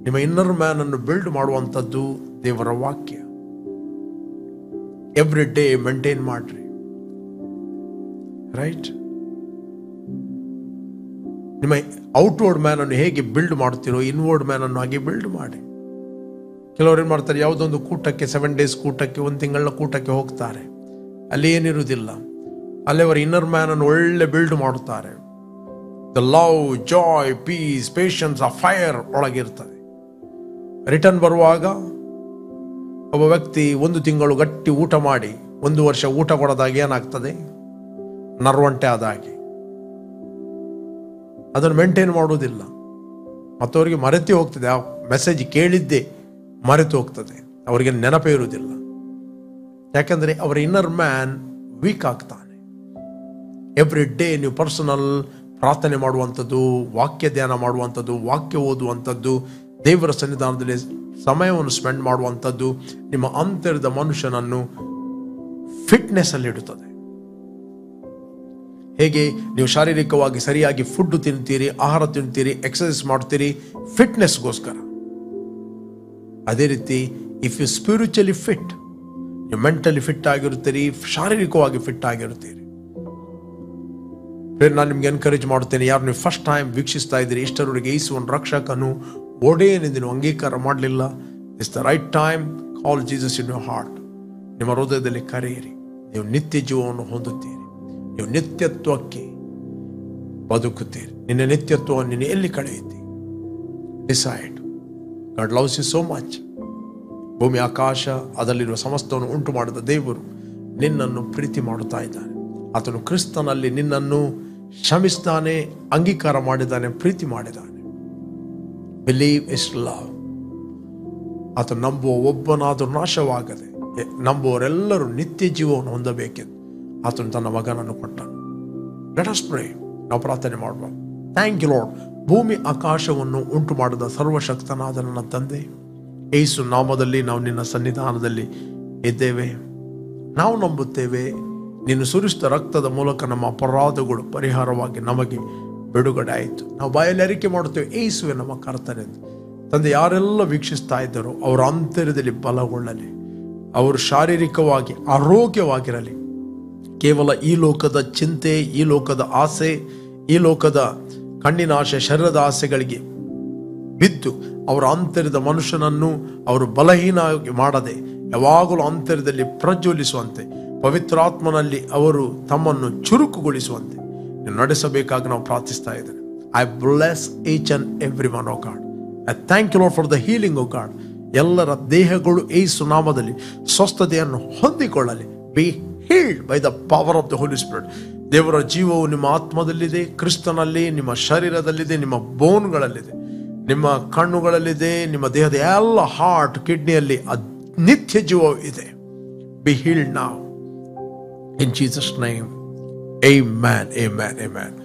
ನಿಮ್ಮ ಇನ್ನರ್ ಮ್ಯಾನ್ ಅನ್ನು ಬಿಲ್ಡ್ ಮಾಡುವಂಥದ್ದು ದೇವರ ವಾಕ್ಯ. ಎವ್ರಿ ಡೇ ಮೇಂಟೈನ್ ಮಾಡ್ರಿ. ರೈಟ್? ನಿಮ್ಮ ಔಟ್ವರ್ಡ್ ಮ್ಯಾನ್ ಅನ್ನು ಹೇಗೆ ಬಿಲ್ಡ್ ಮಾಡ್ತೀರೋ, ಇನ್ವರ್ಡ್ ಮ್ಯಾನ್ ಅನ್ನು ಹಾಗೆ ಬಿಲ್ಡ್ ಮಾಡಿ. ಕೆಲವರು ಏನು ಮಾಡ್ತಾರೆ, ಯಾವುದೊಂದು ಕೂಟಕ್ಕೆ, 7 days ಕೂಟಕ್ಕೆ, 1 ತಿಂಗಳ ಕೂಟಕ್ಕೆ ಹೋಗ್ತಾರೆ. ಅಲ್ಲಿ ಏನಿರುವುದಿಲ್ಲ. ಅಲ್ಲಿ ಅವರ ಇನ್ನರ್ ಮ್ಯಾನ್ ಅನ್ನು ಒಳ್ಳೆ ಬಿಲ್ಡ್ ಮಾಡುತ್ತಾರೆ. The love, joy, peace, patience, ಆ ಫೈರ್ ಒಳಗಿರ್ತದೆ. ರಿಟರ್ನ್ ಬರುವಾಗ ಒಬ್ಬ ವ್ಯಕ್ತಿ 1 ತಿಂಗಳು ಗಟ್ಟಿ ಊಟ ಮಾಡಿ 1 ವರ್ಷ ಊಟ ಕೊಡೋದಾಗ ಏನಾಗ್ತದೆ? ನರ್ವಂಟೆ ಆದ ಹಾಗೆ. ಅದನ್ನು ಮೇಂಟೈನ್ ಮಾಡುವುದಿಲ್ಲ. ಮತ್ತವರಿಗೆ ಮರೆತು ಹೋಗ್ತದೆ. ಆ ಮೆಸೇಜ್ ಕೇಳಿದ್ದೇ ಮರೆತು ಹೋಗ್ತದೆ, ಅವರಿಗೆ ನೆನಪೇ ಇರುವುದಿಲ್ಲ. ಯಾಕಂದರೆ ಅವರ ಇನ್ನರ್ ಮ್ಯಾನ್ ವೀಕ್ ಆಗ್ತಾನೆ. ಎವ್ರಿ ಡೇ ನೀವು ಪರ್ಸನಲ್ ಪ್ರಾರ್ಥನೆ ಮಾಡುವಂಥದ್ದು, ವಾಕ್ಯ ಧ್ಯಾನ ಮಾಡುವಂಥದ್ದು, ವಾಕ್ಯ ಓದುವಂಥದ್ದು, ದೇವರ ಸನ್ನಿಧಾನದಲ್ಲಿ ಸಮಯವನ್ನು ಸ್ಪೆಂಡ್ ಮಾಡುವಂಥದ್ದು ನಿಮ್ಮ ಅಂತರ್ಯದ ಮನುಷ್ಯನನ್ನು ಫಿಟ್ನೆಸ್ ಅಲ್ಲಿ ಇಡುತ್ತದೆ. ಹೇಗೆ ನೀವು ಶಾರೀರಿಕವಾಗಿ ಸರಿಯಾಗಿ ಫುಡ್ ತಿಂತೀರಿ, ಆಹಾರ ತಿಂತೀರಿ, ಎಕ್ಸರ್ಸೈಸ್ ಮಾಡ್ತೀರಿ ಫಿಟ್ನೆಸ್ಗೋಸ್ಕರ, ಅದೇ ರೀತಿ ಇಫ್ ಯು ಸ್ಪಿರಿಚುವಲಿ ಫಿಟ್, ನೀವು ಮೆಂಟಲಿ ಫಿಟ್ ಆಗಿರುತ್ತೀರಿ, ಶಾರೀರಿಕವಾಗಿ ಫಿಟ್ ಆಗಿರುತ್ತೀರಿ. ನಾನು ನಿಮ್ಗೆ ಎನ್ಕರೇಜ್ ಮಾಡುತ್ತೇನೆ, ಯಾರು ನೀವು ಫಸ್ಟ್ ಟೈಮ್ ವೀಕ್ಷಿಸ್ತಾ ಇದ್ದೀರಿ, ಇಷ್ಟರವರೆಗೆ ಯೇಸುವನ್ನು ರಕ್ಷಕನು ಒಡೆಯನೆಂದು ನೀವು ಅಂಗೀಕಾರ ಮಾಡಲಿಲ್ಲ, it's the right time. Call Jesus in your heart. ನಿಮ್ಮ ಹೃದಯದಲ್ಲಿ ಕರೆಯಿರಿ. ನೀವು ನಿತ್ಯ ಜೀವವನ್ನು ಹೊಂದುತ್ತೀರಿ. ನೀವು ನಿತ್ಯತ್ವಕ್ಕೆ ಬದುಕುತ್ತೀರಿ. ನಿನ್ನ ನಿತ್ಯತ್ವವನ್ನು ನೀನು ಎಲ್ಲಿ ಕಳೆಯುತ್ತಿ? Decide. God loves you so much. ಭೂಮಿ ಆಕಾಶ ಅದರಲ್ಲಿರುವ ಸಮಸ್ತವನ್ನು ಉಂಟು ಮಾಡಿದ ದೇವರು ನಿನ್ನನ್ನು ಪ್ರೀತಿ ಮಾಡುತ್ತಾ ಇದ್ದಾನೆ. ಆತನು ಕ್ರಿಸ್ತನಲ್ಲಿ ನಿನ್ನನ್ನು ಕ್ಷಮಿಸ್ತಾನೆ, ಅಂಗೀಕಾರ ಮಾಡಿದ್ದಾನೆ, ಪ್ರೀತಿ ಮಾಡಿದ್ದಾನೆ. Believe is love. ಆತನು ನಂಬುವ ಒಬ್ಬನಾದರೂ ನಾಶವಾಗದೆ ನಂಬುವರೆಲ್ಲರೂ ನಿತ್ಯ ಜೀವವನ್ನು ಹೊಂದಬೇಕೆಂದು ಆತನು ತನ್ನ ಮಗನನ್ನು ಕೊಟ್ಟನು. Let us pray. ನಾವು ಪ್ರಾರ್ಥನೆ ಮಾಡುವ. Thank you lord. ಭೂಮಿ ಆಕಾಶವನ್ನು ಉಂಟು ಮಾಡಿದ ಸರ್ವಶಕ್ತನಾದ ನನ್ನ ತಂದೆ, ಯೇಸು ನಾಮದಲ್ಲಿ ನಾವು ನಿನ್ನ ಸನ್ನಿಧಾನದಲ್ಲಿ ಇದ್ದೇವೆ. ನಾವು ನಂಬುತ್ತೇವೆ, ನೀನು ಸುರಿಸಿದ ರಕ್ತದ ಮೂಲಕ ನಮ್ಮ ಅಪರಾಧಗಳು ಪರಿಹಾರವಾಗಿ ನಮಗೆ ಬಿಡುಗಡೆ ಆಯಿತು. ನಾವು ಬಾಯಲ್ಲಿ ಅರಿಕೆ ಮಾಡುತ್ತೇವೆ, ಯೇಸುವೆ ನಮ್ಮ ಕರ್ತನೆಂದು. ತಂದೆ, ಯಾರೆಲ್ಲ ವೀಕ್ಷಿಸ್ತಾ ಇದ್ದಾರೋ ಅವರ ಅಂತರ್ಯದಲ್ಲಿ ಬಲಗೊಳ್ಳಲಿ, ಅವರು ಶಾರೀರಿಕವಾಗಿ ಆರೋಗ್ಯವಾಗಿರಲಿ. ಕೇವಲ ಈ ಲೋಕದ ಚಿಂತೆ, ಈ ಲೋಕದ ಆಸೆ, ಈ ಲೋಕದ ಕಣ್ಣಿನ ಆಸೆ, ಶರೀರದ ಆಸೆಗಳಿಗೆ ಬಿದ್ದು ಅವರ ಅಂತರ್ಯದ ಮನುಷ್ಯನನ್ನು ಅವರು ಬಲಹೀನ ಮಾಡದೆ ಯಾವಾಗಲೂ ಅಂತರ್ಯದಲ್ಲಿ ಪ್ರಜ್ವಲಿಸುವಂತೆ, ಪವಿತ್ರಾತ್ಮನಲ್ಲಿ ಅವರು ತಮ್ಮನ್ನು ಚುರುಕುಗೊಳಿಸುವಂತೆ ನಡೆಸಬೇಕಾಗಿ ನಾವು ಪ್ರಾರ್ಥಿಸ್ತಾ ಇದ್ದೇವೆ. I bless each and every one, O God. I thank you Lord for the healing, O God. ಎಲ್ಲರ ದೇಹಗಳು ಯೇಸು ನಾಮದಲ್ಲಿ ಸ್ವಸ್ಥತೆಯನ್ನು ಹೊಂದಿಕೊಳ್ಳಲಿ. Be healed by the power of the Holy Spirit. ದೇವರ ಜೀವವು ನಿಮ್ಮ ಆತ್ಮದಲ್ಲಿದೆ, ಕ್ರಿಸ್ತನಲ್ಲಿ, ನಿಮ್ಮ ಶರೀರದಲ್ಲಿದೆ, ನಿಮ್ಮ ಬೋನ್ಗಳಲ್ಲಿದೆ, ನಿಮ್ಮ ಕಣ್ಣುಗಳಲ್ಲಿದೆ, ನಿಮ್ಮ ದೇಹದ ಎಲ್ಲ ಹಾರ್ಟ್, ಕಿಡ್ನಿಯಲ್ಲಿ ನಿತ್ಯ ಜೀವ ಇದೆ. B healed now in Jesus name. Amen, amen, amen.